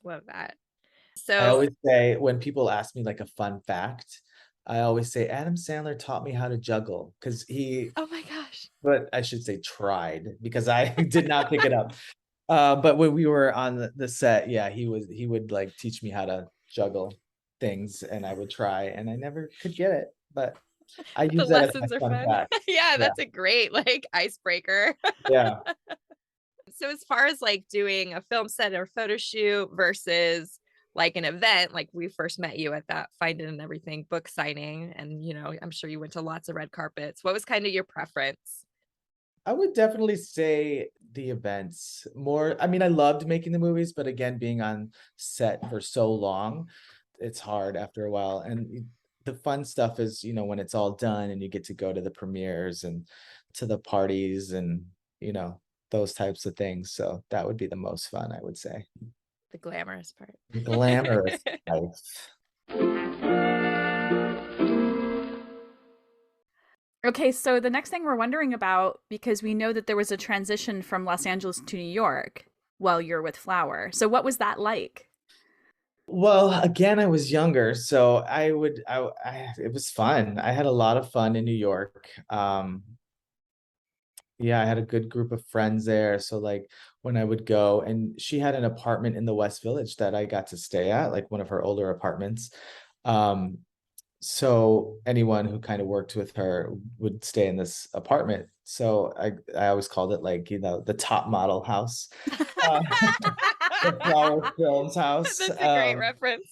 Love that. I So, always say, when people ask me a fun fact, I always say Adam Sandler taught me how to juggle, because oh my gosh. but I should say tried, because I did not pick it up. But when we were on the set, yeah, he would teach me how to juggle things, and I would try, and I never could get it, but I The use that as my lessons are fun fun. fact. Yeah, Yeah, that's a great like icebreaker. yeah. So as far as like doing a film set or photo shoot versus like an event, like we first met you at that Find It and Everything book signing, and I'm sure you went to lots of red carpets. What was kind of your preference? I would definitely say the events more. I mean, I loved making the movies, but again, being on set for so long, it's hard after a while. And the fun stuff is, when it's all done and you get to go to the premieres and to the parties, and, those types of things. So that would be the most fun, I would say. The glamorous part. Glamorous life. Okay, so the next thing we're wondering about, because we know that there was a transition from Los Angeles to New York while you're with Flower. So what was that like? Well, again, I was younger, so it was fun. I had a lot of fun in New York. Yeah, I had a good group of friends there. So when I would go, and she had an apartment in the West Village that I got to stay at, like one of her older apartments. Um, so anyone who kind of worked with her would stay in this apartment. So I always called it the top model house. Uh, the Flower Films house. That's a great reference.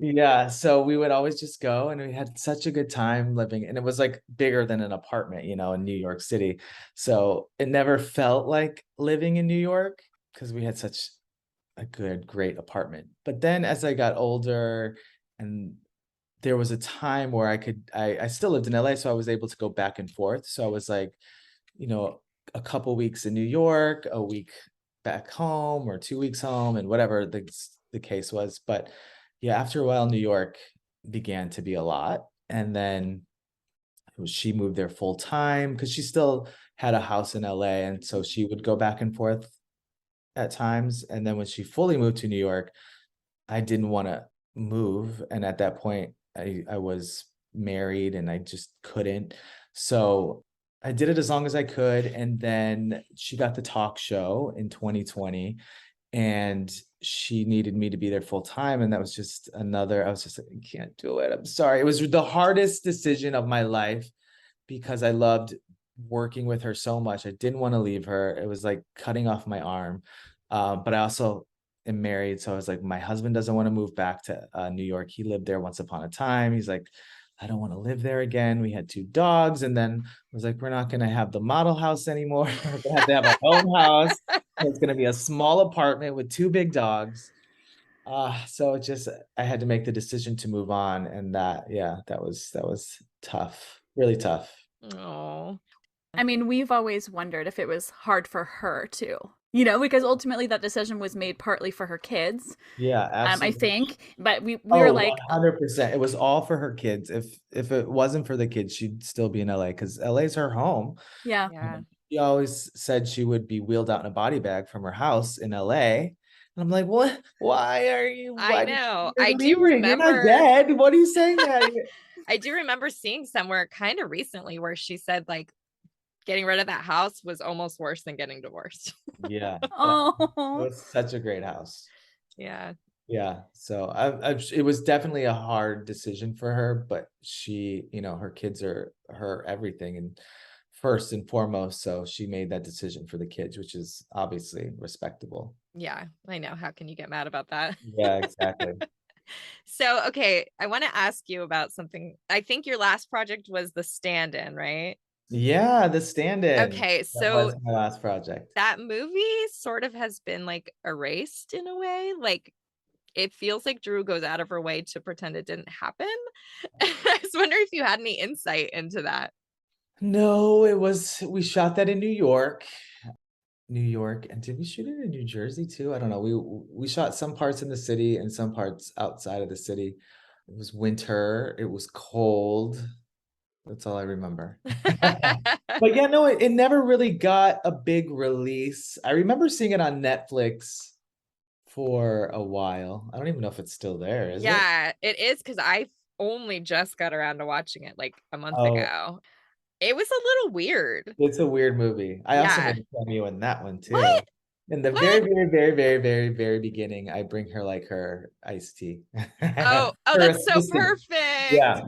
Yeah, so we would always just go, and we had such a good time living, and it was bigger than an apartment, in New York City. So it never felt like living in New York, because we had such a great apartment. But then as I got older, and there was a time where I still lived in LA, so I was able to go back and forth. So I was a couple weeks in New York, a week back home, or 2 weeks home, and whatever the case was. But yeah, after a while, New York began to be a lot. And then she moved there full time, because she still had a house in LA. And so she would go back and forth at times. And then when she fully moved to New York, I didn't want to move. And at that point, I was married, and I just couldn't. So I did it as long as I could. And then she got the talk show in 2020. and she needed me to be there full time. And that was just another, I was just like, I can't do it. I'm sorry. It was the hardest decision of my life because I loved working with her so much. I didn't want to leave her. It was like cutting off my arm. But I also am married. So I was like, my husband doesn't want to move back to New York. He lived there once upon a time. He's like, I don't want to live there again. We had 2 dogs. And then I was like, we're not going to have the model house anymore. We're going to have our own house. It's going to be a small apartment with 2 big dogs. So it just, I had to make the decision to move on. And that was tough, really tough. Oh, I mean, we've always wondered if it was hard for her too. You know, because ultimately that decision was made partly for her kids. Yeah, absolutely. I think, but we were like 100%. It was all for her kids. If it wasn't for the kids, she'd still be in LA because LA's her home. yeah. yeah. She always said she would be wheeled out in a body bag from her house in LA. And I'm like, what? Why are you? I know. You're I do leaving. You're not remember. dead. What are you saying that? I do remember seeing somewhere kind of recently where she said like getting rid of that house was almost worse than getting divorced. Yeah. It Oh, was such a great house. Yeah. Yeah. So it was definitely a hard decision for her, but she, her kids are her everything and first and foremost. So she made that decision for the kids, which is obviously respectable. Yeah. I know. How can you get mad about that? Yeah, exactly. So, okay, I want to ask you about something. I think your last project was The Stand-In, right? Yeah, The Stand-In. Okay, That so was my last project. that movie sort of has been like erased in a way. Like it feels like Drew goes out of her way to pretend it didn't happen. I was wondering if you had any insight into that. No, we shot that in New York. And did we shoot it in New Jersey too? I don't know. We shot some parts in the city and some parts outside of the city. It was winter. It was cold. That's all I remember. But yeah, no, it never really got a big release. I remember seeing it on Netflix for a while. I don't even know if it's still there, is it? Yeah, it is because I only just got around to watching it like a month Oh, ago. It was a little weird. it's a weird movie. I also Yeah. made a cameo in that one too. What? In the What? very, very, very, very, very, very beginning, I bring her like her iced tea. Oh, Her that's so assistant. perfect. Yeah.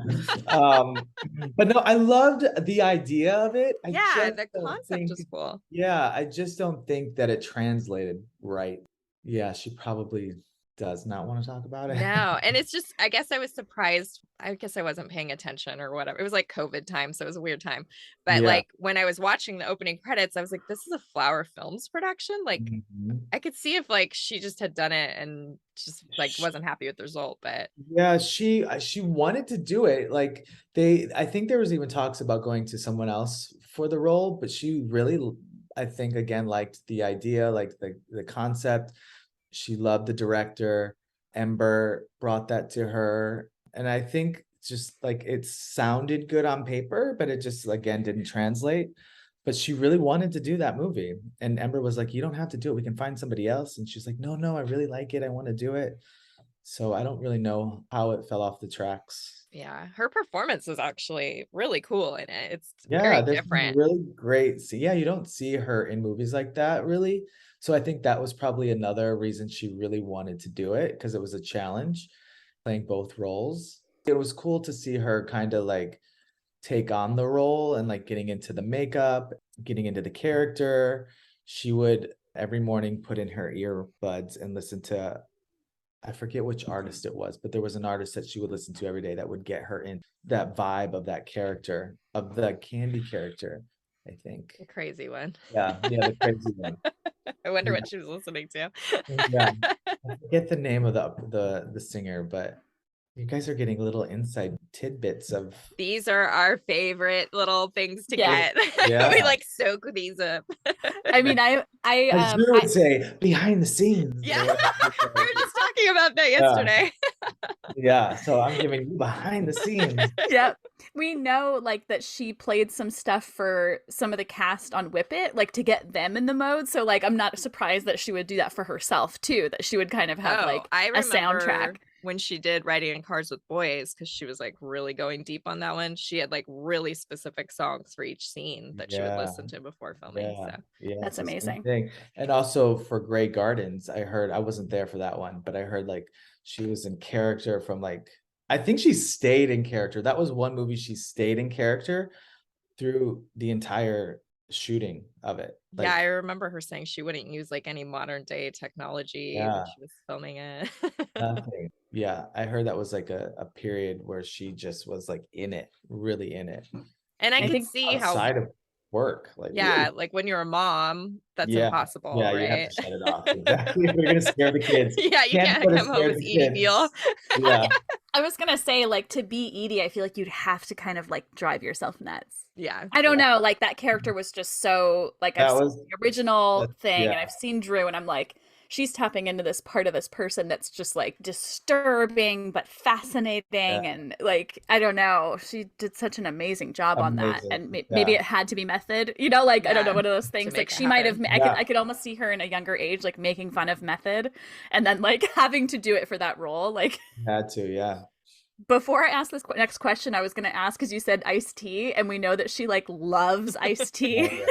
But no, I loved the idea of it. I Yeah, just the don't concept think, is cool. yeah, I just don't think that it translated right. Yeah, she probably does not want to talk about it. No, and it's just, I guess I was surprised. I guess I wasn't paying attention or whatever. It was like COVID time, so it was a weird time. But Yeah. like when I was watching the opening credits, I was like, this is a Flower Films production. Like Mhm. I could see if like she just had done it and just like wasn't happy with the result, but Yeah, she wanted to do it. Like I think there was even talks about going to someone else for the role, but she really, I think again, liked the idea, like the concept. She loved the director. Ember brought that to her. And I think just like it sounded good on paper, but it just again didn't translate. But she really wanted to do that movie. And Ember was like, you don't have to do it. We can find somebody else. And she's like, no, I really like it. I want to do it. So I don't really know how it fell off the tracks. yeah, her performance was actually really cool in it. It's Yeah, very there's some different. really great. See, yeah, you don't see her in movies like that, really. So I think that was probably another reason she really wanted to do it because it was a challenge playing both roles. It was cool to see her kind of like take on the role and like getting into the makeup, getting into the character. She would every morning put in her earbuds and listen to, I forget which artist it was, but there was an artist that she would listen to every day that would get her in that vibe of that character, of the candy character, I think. The crazy one. Yeah, the crazy one. I wonder Yeah. what she was listening to. Yeah. I forget the name of the singer, but you guys are getting little inside tidbits of These are our favorite little things to Yeah. get. Yeah. We like soak these up. I mean, as Drew would say, behind the scenes. Yeah. We were just talking about that yesterday. Yeah, so I'm giving you behind the scenes. yeah, we know like that she played some stuff for some of the cast on Whip It, like to get them in the mode. So like, I'm not surprised that she would do that for herself too. That she would kind of have like I a soundtrack. when she did Riding in Cars with Boys, because she was like really going deep on that one, she had like really specific songs for each scene that she would listen to before filming. So Yeah, That's it's the same amazing. thing. And also for Grey Gardens, I wasn't there for that one, but I heard like she was in character from like, I think she stayed in character. That was one movie she stayed in character through the entire shooting of it. yeah, Like, I remember her saying she wouldn't use like any modern day technology when yeah, she was filming it. nothing. Yeah, I heard that was like a period where she just was like in it, really in it. And I I could think see how, Outside of work, like, yeah, woo. like when you're a mom, that's Yeah, impossible, yeah, you have right? to shut it off. Exactly. We're gonna scare the kids. Yeah, you Can't can't put to come home scare as the Edie Beale. kids. Yeah, I was gonna say, like, to be Edie, I feel like you'd have to kind of like drive yourself nuts. Yeah. I don't know, like that character was just so like I've that seen was the original thing yeah, and I've seen Drew and I'm like, she's tapping into this part of this person that's just like disturbing but fascinating yeah, and like I don't know, she did such an amazing job on that amazing. and maybe Yeah, it had to be method, you know, like I don't know, Yeah, one of those to things make like it she might have happen. I yeah, could almost see her in a younger age like making fun of method and then like having to do it for that role like had to. Yeah. before I ask this next question, I was going to ask because you said iced tea, and we know that she like loves iced tea. Oh,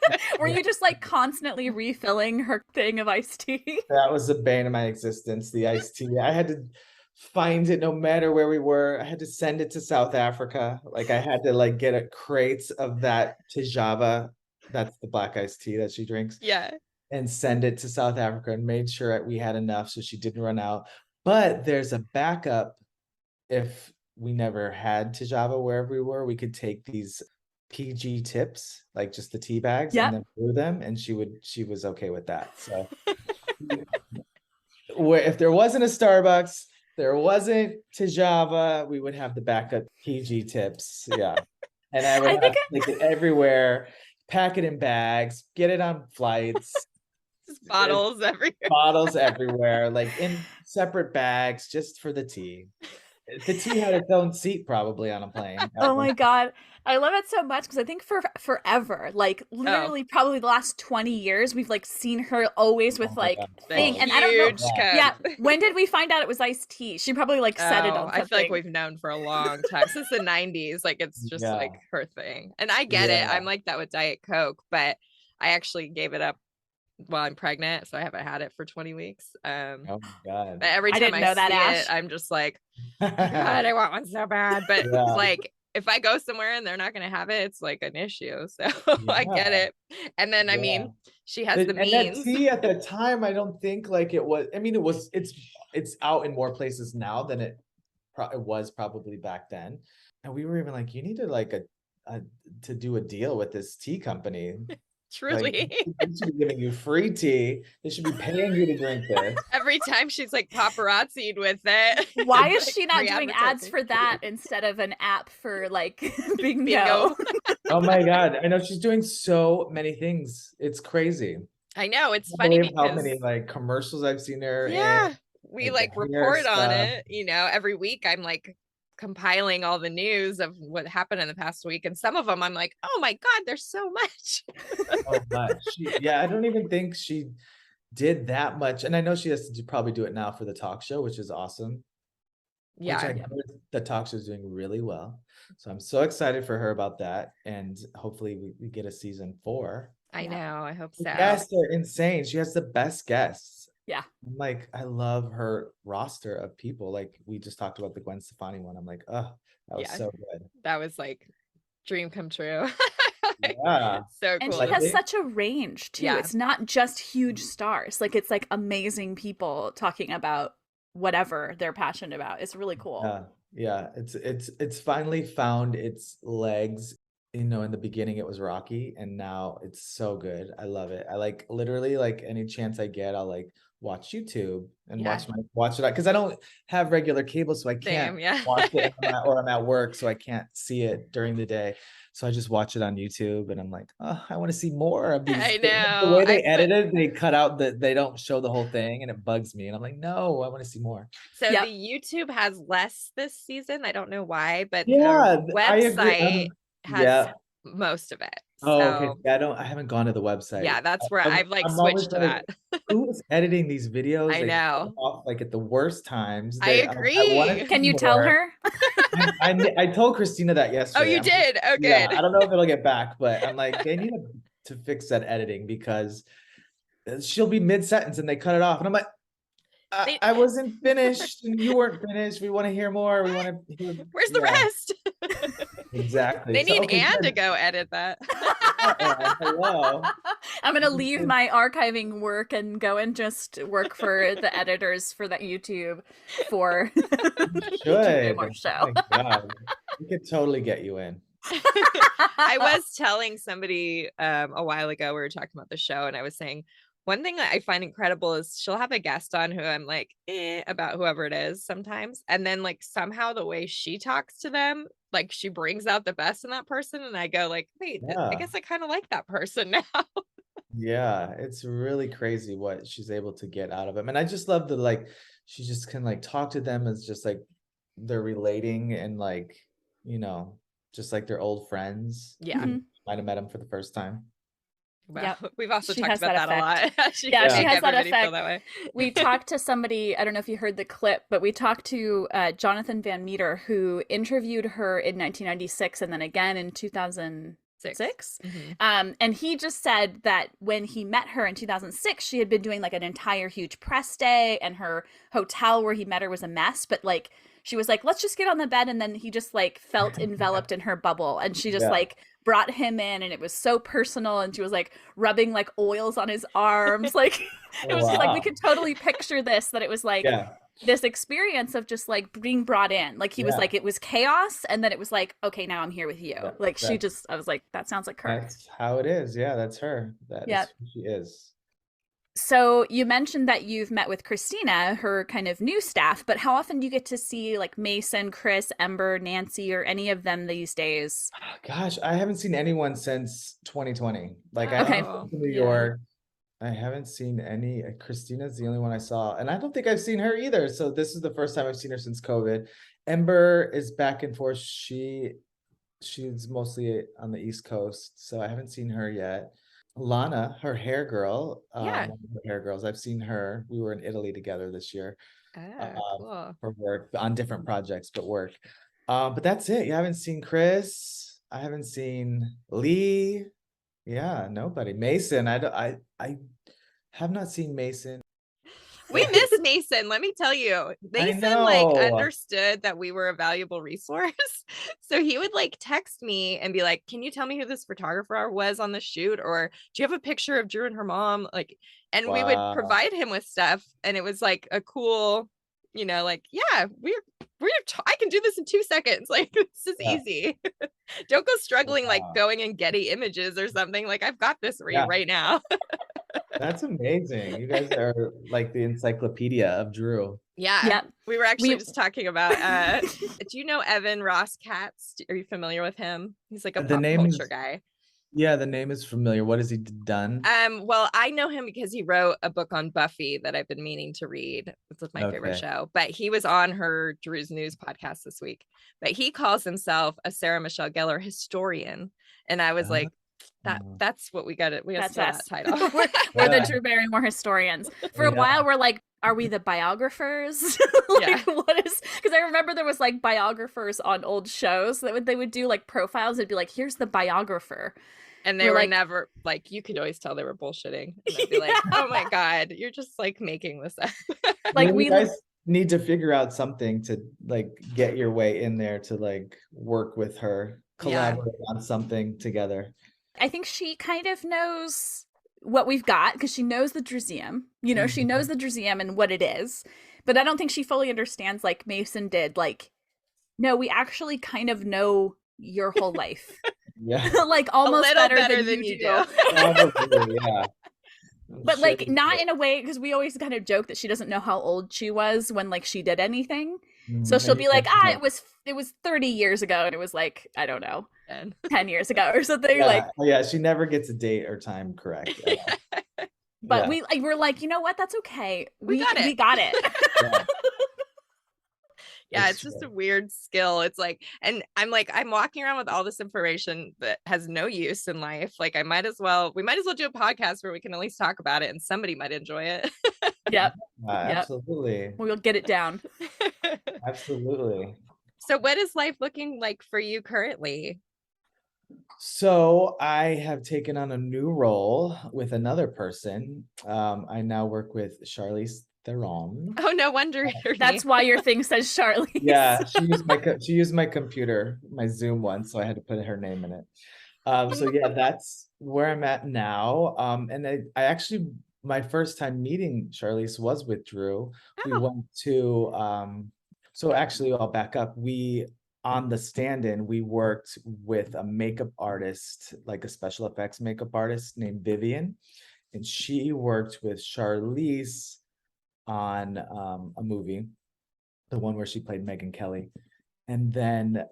yeah. Were you just like constantly refilling her thing of iced tea? That was the bane of my existence, the iced tea. I had to find it no matter where we were. I had to send it to South Africa. Like I had to like get a crates of that Tijava. That's the black iced tea that she drinks. Yeah. And send it to South Africa and made sure we had enough so she didn't run out. But there's a backup if we never had Tijava wherever we were, we could take these PG tips, like just the tea bags, Yep. and then brew them, and she was okay with that. So where if there wasn't a Starbucks, there wasn't Tijava, we would have the backup PG tips. Yeah. And I would I have think to take it everywhere, pack it in bags, get it on flights. Just bottles everywhere. Bottles everywhere, like in separate bags just for the tea. The tea had its own seat probably on a plane. Oh my God. I love it so much because I think for forever, like Oh, literally probably the last 20 years, we've like seen her always with Oh my like God. the thing. And I don't know. huge Yeah. cup. When did we find out it was iced tea? She probably like said it Oh, on I feel like something. we've known for a long time since the 90s. Like it's just Yeah. like her thing. And I get it. Yeah. I'm like that with Diet Coke, but I actually gave it up while I'm pregnant, so I haven't had it for 20 weeks. Oh my God. But every I time didn't I know that, see Ash. it, I'm just like, God, I want one so bad. But Yeah. like if I go somewhere and they're not gonna have it, it's like an issue. So I get Yeah. it. And then I Yeah. mean, she has the And that means. tea at that time, I don't think like it was. I mean, it's out in more places now than it was probably back then. And we were even like, you need to like to do a deal with this tea company. Like, Truly. they should be giving you free tea. They should be paying you to drink this. Every time she's like paparazzi'd with it. Why is Like, she not doing ads re-advertising. for that instead of an app for like bingo? Bingo. Oh my God. I know she's doing so many things. It's crazy. I know it's I funny believe how because many like commercials I've seen her yeah, in. we Like like the hair report on stuff. it, every week I'm like compiling all the news of what happened in the past week. And some of them I'm like, oh my God, there's so much. So much. Yeah, I don't even think she did that much. And I know she has to probably do it now for the talk show, which is awesome. Which Yeah. I heard the talk show is doing really well. So I'm so excited for her about that. And hopefully we get a season 4. I know. I hope The so. guests are insane. She has the best guests. Yeah. I'm like, I love her roster of people. Like we just talked about the Gwen Stefani one. I'm like, oh, that was Yeah. so good. That was like dream come true. Yeah. So And cool. she has Like- such a range too. Yeah. It's not just huge stars. Like it's like amazing people talking about whatever they're passionate about. It's really cool. Yeah. It's finally found its legs. In the beginning it was rocky and now it's so good. I love it. I like literally like any chance I get, I'll like watch YouTube and Yeah. watch it because I don't have regular cable, so I can't Same, yeah. watch it or I'm at work, so I can't see it during the day. So I just watch it on YouTube and I'm like, oh, I want to see more of these. I The know. way they edit it, they cut out they don't show the whole thing and it bugs me. And I'm like, no, I want to see more. So Yep. the YouTube has less this season. I don't know why, but Yeah, the I agree. website has Yeah. most of it. Oh, okay. So I haven't gone to the website. yeah, that's where I'm I've like I'm always switched to like, that. who is editing these videos? I They cut know. off like at the worst times. I I want to agree. see Can you tell more. her? I told Christina that Oh, yesterday. you I'm like, did? Oh, yeah, good. I don't know if it'll get back, but I'm like, they need to fix that editing because she'll be mid-sentence and they cut it off. And I'm like, They- I wasn't finished and you weren't finished. We want to hear more. We want to hear, Where's the yeah, rest? exactly. They So, need okay, Anne to good. go edit that. Yeah, hello. I'm gonna leave my archiving work and go and just work for the editors for that YouTube for the Drew Barrymore Should. Show. Oh my God. We could totally get you in. I was telling somebody a while ago, we were talking about the show, and I was saying one thing that I find incredible is she'll have a guest on who I'm like, about whoever it is sometimes. And then like somehow the way she talks to them, like she brings out the best in that person. And I go like, wait, I Yeah. guess I kind of like that person now. Yeah, it's really crazy what she's able to get out of him. And I just love the like she just can like talk to them as just like they're relating and like, you know, just like they're old friends. Yeah. Mhm. Might have met him for the first time. Wow. Yep. We've also She talked has about that that a lot. Yeah, she make has that everybody feel effect. that way. We talked to somebody, I don't know if you heard the clip, but we talked to Jonathan Van Meter, who interviewed her in 1996 and then again in 2006. Mhm. And he just said that when he met her in 2006, she had been doing like an entire huge press day, and her hotel where he met her was a mess. But like, she was like, let's just get on the bed. And then he just like felt enveloped in her bubble. And she just Yeah. like brought him in, and it was so personal. And she was like rubbing like oils on his arms. Like, it was just like, we Wow. could totally picture this, that it was like Yeah. this experience of just like being brought in. Like he was Yeah. like, it was chaos. And then it was like, okay, now I'm here with you. Yeah, Like she that's- just, I was like, that sounds like her. That's how it is. Yeah, that's her. That is Yep. who she is. So you mentioned that you've met with Christina, her kind of new staff, but how often do you get to see like Mason, Chris, Ember, Nancy, or any of them these days? Gosh, I haven't seen anyone since 2020. Like I Okay. haven't been to New Yeah. York. I haven't seen any. Christina's the only one I saw, and I don't think I've seen her either. So this is the first time I've seen her since COVID. Ember is back and forth. She's mostly on the East Coast, so I haven't seen her yet. Lana, her hair girl, Yeah. one of the hair girls. I've seen her. We were in Italy together this year Cool. for work on different projects, but work. But that's it. You haven't seen Chris. I haven't seen Lee. Yeah, nobody. Mason. I have not seen Mason. We miss Mason, let me tell you. Mason like know. understood that we were a valuable resource. So he would like text me and be like, "Can you tell me who this photographer was on the shoot? Or do you have a picture of Drew and her mom?" Like, and we would Wow. provide him with stuff, and it was like a cool, like, yeah, I can do this in 2 seconds. Like, this is Yeah. easy. Don't go struggling like Wow. going and Getty images or something. Like, I've got this for Yeah. you right now. That's amazing. You guys are like the encyclopedia of Drew. Yeah. Yep. We were actually We- just talking about do you know Evan Ross Katz? Are you familiar with him? He's like a The pop name culture is- guy. Yeah, the name is familiar. What has he done? Well, I know him because he wrote a book on Buffy that I've been meaning to read. It's my favorite Okay. show. But he was on her Drew's News podcast this week. But he calls himself a Sarah Michelle Gellar historian. And I was like, that's what we got. We got to That's steal that us. title. We're the Yeah. Drew Barrymore historians. For a Yeah. while, we're like, are we the biographers? Like, what is? Because I remember there was like biographers on old shows that they would do like profiles. It'd be like, here's the biographer. And they We're were like- never like, you could always tell they were bullshitting. And I'd be like, oh my God, you're just like making this up. Like Maybe we you guys need to figure out something to like get your way in there to like work with her, Yeah. collaborate on something together. I think she kind of knows what we've got because she knows the Druseum. You know, she Mhm. knows the Druseum and what it is. But I don't think she fully understands like Mason did. Like, no, we actually kind of know your whole life. Yeah. Like almost little better than you do. Probably, yeah. I'm But sure like you not do. in a way, because we always kind of joke that she doesn't know how old she was when like she did anything. So Mhm. she'll And be you like, guys know. it was 30 years ago, and it was like, I don't know, And 10 years ago or something. Yeah, Like, yeah, she never gets a date or time correct. at all. but Yeah. we're like, you know what? That's okay. We got it. We got it. Yeah. Yeah, it's just a weird skill. It's like, and I'm walking around with all this information that has no use in life. Like we might as well do a podcast where we can at least talk about it and somebody might enjoy it. Yep. Absolutely. We'll get it down. Absolutely. So what is life looking like for you currently? So I have taken on a new role with another person. I now work with Charlize Theron. Oh, no wonder your That's name. why your thing says Charlize. Yeah, she used my computer, my Zoom one, so I had to put her name in it. So yeah, that's where I'm at now. And I actually, my first time meeting Charlize was with Drew. We Oh. went to so actually I'll back up. On the stand-in, we worked with a makeup artist, like a special effects makeup artist named Vivian, and she worked with Charlize on a movie, the one where she played Megyn Kelly. And then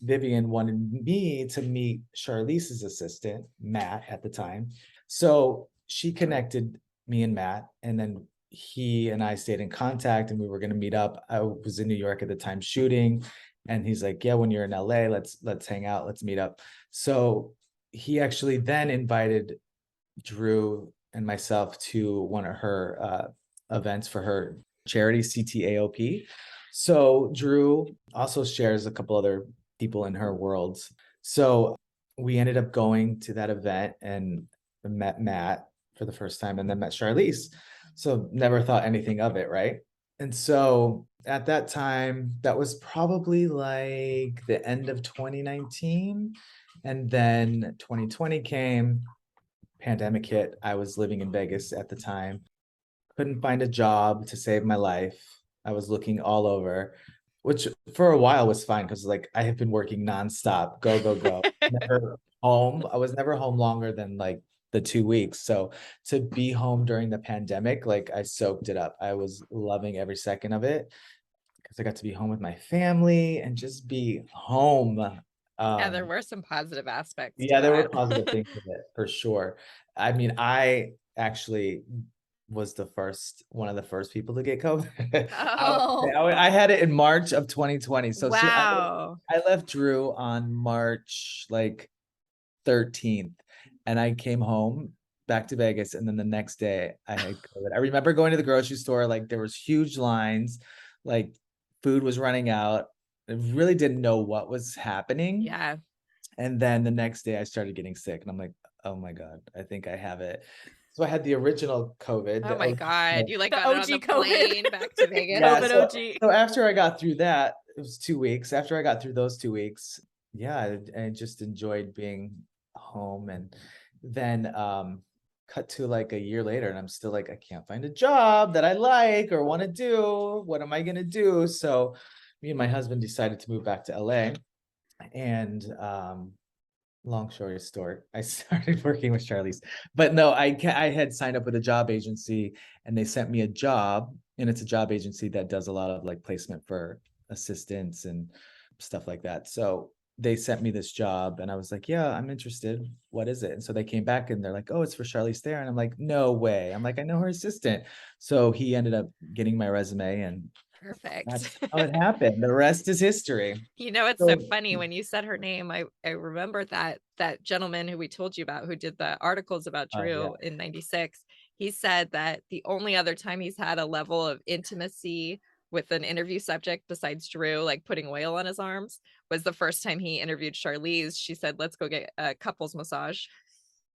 Vivian wanted me to meet Charlize's assistant, Matt, at the time. So she connected me and Matt, and then he and I stayed in contact, and we were going to meet up. I was in New York at the time shooting, and he's like, "Yeah, when you're in LA, let's hang out, let's meet up." So he actually then invited Drew and myself to one of her events for her charity, CTAOP. So Drew also shares a couple other people in her world. So we ended up going to that event and met Matt for the first time, and then met Charlize. So never thought anything of it, right? And so at that time, that was probably like the end of 2019. And then 2020 came, pandemic hit. I was living in Vegas at the time. Couldn't find a job to save my life. I was looking all over, which for a while was fine because like I have been working nonstop, go. Never home. I was never home longer than like the 2 weeks. So to be home during the pandemic, like I soaked it up. I was loving every second of it because I got to be home with my family and just be home. Yeah, there were some positive aspects. Yeah, there were that. positive things with it for sure. I mean, I actually was one of the first people to get COVID. Oh. I had it in March of 2020. So Wow. I left Drew on March like 13th, and I came home back to Vegas, and then the next day I had COVID. I remember going to the grocery store, like there was huge lines, like food was running out. I really didn't know what was happening. Yeah. And then the next day I started getting sick, and I'm like, oh my God, I think I have it. So I had the original COVID. Oh my God. You like The got it on OG the COVID. plane back to Vegas. Yeah, COVID so, OG. so after I got through that, it was 2 weeks. After I got through those 2 weeks, yeah, I just enjoyed being home. And then cut to like a year later, and I'm still like, I can't find a job that I like or want to do. What am I gonna do? So me and my husband decided to move back to LA. And long story short, I started working with Charlize. But no, I had signed up with a job agency, and they sent me a job, and it's a job agency that does a lot of like placement for assistants and stuff like that. So they sent me this job, and I was like, yeah, I'm interested. What is it? And so they came back, and they're like, oh, it's for Charlize Theron. I'm like, no way. I'm like, I know her assistant. So he ended up getting my resume, and Perfect. that's how it happened. The rest is history. You know, it's so funny when you said her name. I remember that gentleman who we told you about, who did the articles about Drew in '96. He said that the only other time he's had a level of intimacy with an interview subject besides Drew, like putting oil on his arms, was the first time he interviewed Charlize. She said, let's go get a couples massage.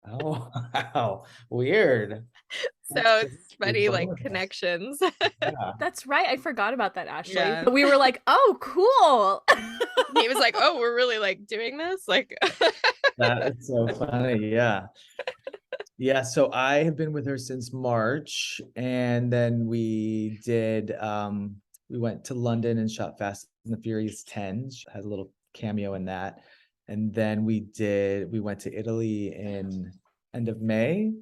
Oh, wow. Weird. So it's funny, like connections. Yeah. That's right. I forgot about that, Ashley. Yeah. But we were like, oh, cool. He was like, oh, we're really like doing this? Like That's so funny. Yeah. Yeah. So I have been with her since March. And then we went to London and shot Fast and the Furious 10. She had a little cameo in that. And then we went to Italy in end of May,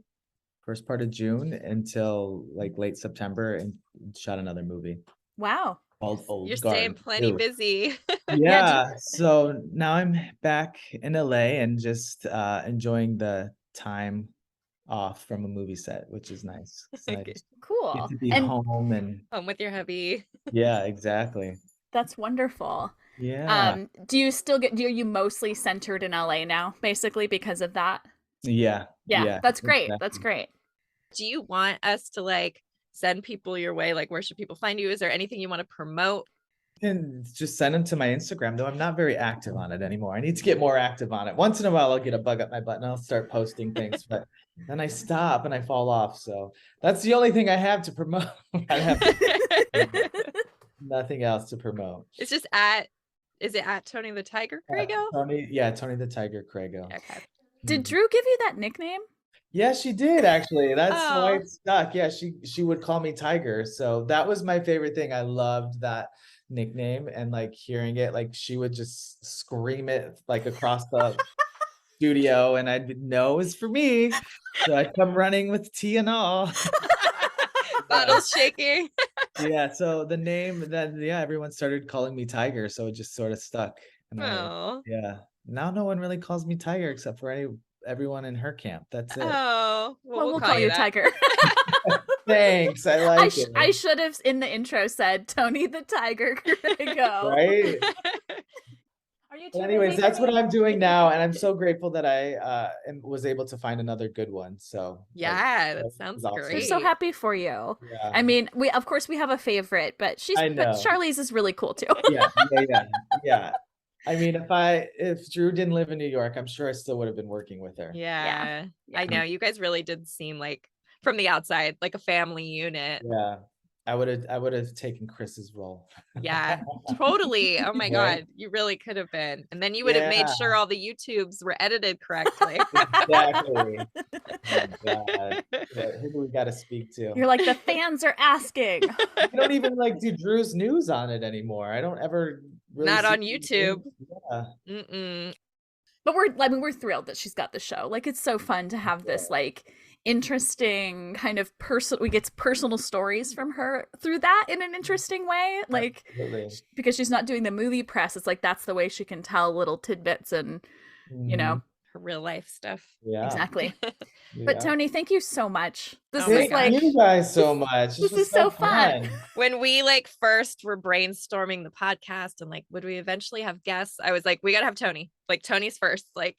first part of June, until like late September, and shot another movie Wow. called Old you're Guard staying plenty 2. busy. Yeah. So now I'm back in LA and just enjoying the time off from a movie set, which is nice. It's nice. Get Cool. to be And home and Home with your hubby. yeah, exactly. that's wonderful. Yeah. Do you mostly centered in LA now, basically because of that? Yeah. Yeah, that's great. exactly. That's great. Do you want us to like send people your way? Like, where should people find you? Is there anything you want to promote? And just send them to my Instagram, though I'm not very active on it anymore. I need to get more active on it. Once in a while, I'll get a bug up my butt and I'll start posting things, but then I stop and I fall off. So that's the only thing I have to promote. I have nothing else to promote. It's just is it at Tony the Tiger Crago? Tony the Tiger Crago. Okay. Did Drew give you that nickname? Yeah, she did actually. That's why Oh. it stuck. Yeah, she would call me Tiger. So that was my favorite thing. I loved that nickname and like hearing it, like she would just scream it like across the studio and I'd know it's for me. So I'd come running with tea and all. Bottles shaking. Yeah, so the name then everyone started calling me Tiger, so it just sort of stuck. And Oh. now no one really calls me Tiger except for everyone in her camp. That's it. Oh, Well, we'll call you that. Tiger. Thanks. I like it. I should have in the intro said Tony the Tiger Crago. Right? Are you But anyways, that's what I'm doing now, and I'm so grateful that I was able to find another good one. So Yeah, that sounds awesome. We're great. so happy for you. Yeah. I mean, we have a favorite, but I know. Charlize is really cool too. Yeah. I mean, if Drew didn't live in New York, I'm sure I still would have been working with her. Yeah. Yeah. I know. You guys really did seem like from the outside, like a family unit. Yeah. I would have taken Chris's role. Yeah, totally. Oh my Right? God. You really could have been. And then you would have made sure all the YouTubes were edited correctly. Exactly. Oh my God. Who do we got to speak to? You're like, the fans are asking. I don't even like do Drew's news on it anymore. I don't ever really Not see on the YouTube. news. Yeah. Mm-mm. But we're thrilled that she's got the show. Like, it's so fun to have this like interesting kind of we get personal stories from her through that in an interesting way. Like, Absolutely. because she's not doing the movie press, it's like that's the way she can tell little tidbits and you know, Her real life stuff. Yeah. exactly. But Tony, thank you so much. This Oh my is like Thank you guys so much. this was is so fun. When we like first were brainstorming the podcast and like, would we eventually have guests? I was like, we gotta have Tony. Like Tony's first. Like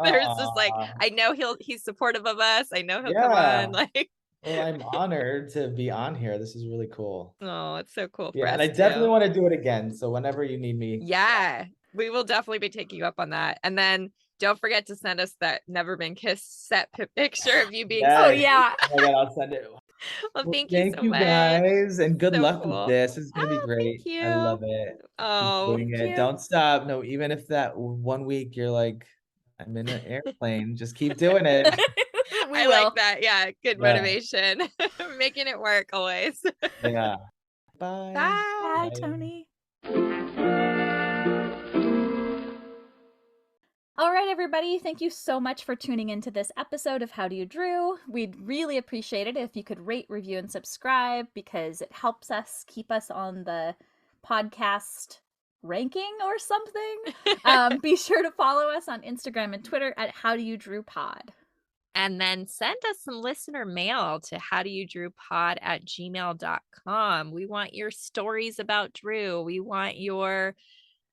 there's just like, I know he's supportive of us. I know he'll come on. Like well, I'm honored to be on here. This is really cool. Oh, it's so cool. Yeah, and I definitely want to do it again. So whenever you need me. Yeah, we will definitely be taking you up on that. And then don't forget to send us that never been kissed set picture of you being. Yes. Oh yeah. Oh my God, I'll send it. Well, thank you so much. Guys, and good So luck cool. with this. It's gonna be great. Thank you. I love it. Oh, Keep doing it. Don't stop. No, even if that 1 week you're like, I'm in an airplane, just keep doing it. I like that. Yeah, good motivation. Making it work always. Yeah. Bye. Bye, Tony. All right, everybody. Thank you so much for tuning into this episode of How Do You Drew? We'd really appreciate it if you could rate, review, and subscribe because it helps us keep us on the podcast ranking or something. Be sure to follow us on Instagram and Twitter at How Do You Drew Pod. And then send us some listener mail to howdoyoudrewpod@gmail.com. We want your stories about Drew. We want your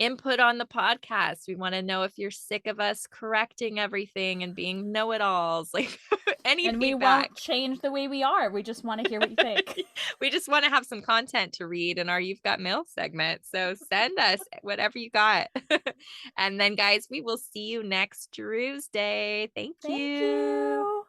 input on the podcast. We want to know if you're sick of us correcting everything and being know-it-alls. Like any and feedback. We won't change the way we are. We just want to hear what you think. We just want to have some content to read in our You've Got Mail segment. So send us whatever you got. And then, guys, we will see you next Tuesday. Thank you.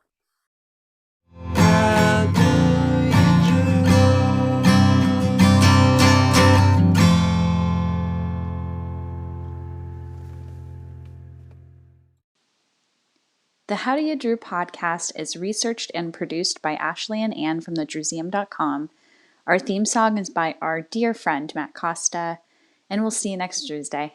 The How Do You Drew podcast is researched and produced by Ashley and Ann from thedrewseum.com. Our theme song is by our dear friend Matt Costa, and we'll see you next Tuesday.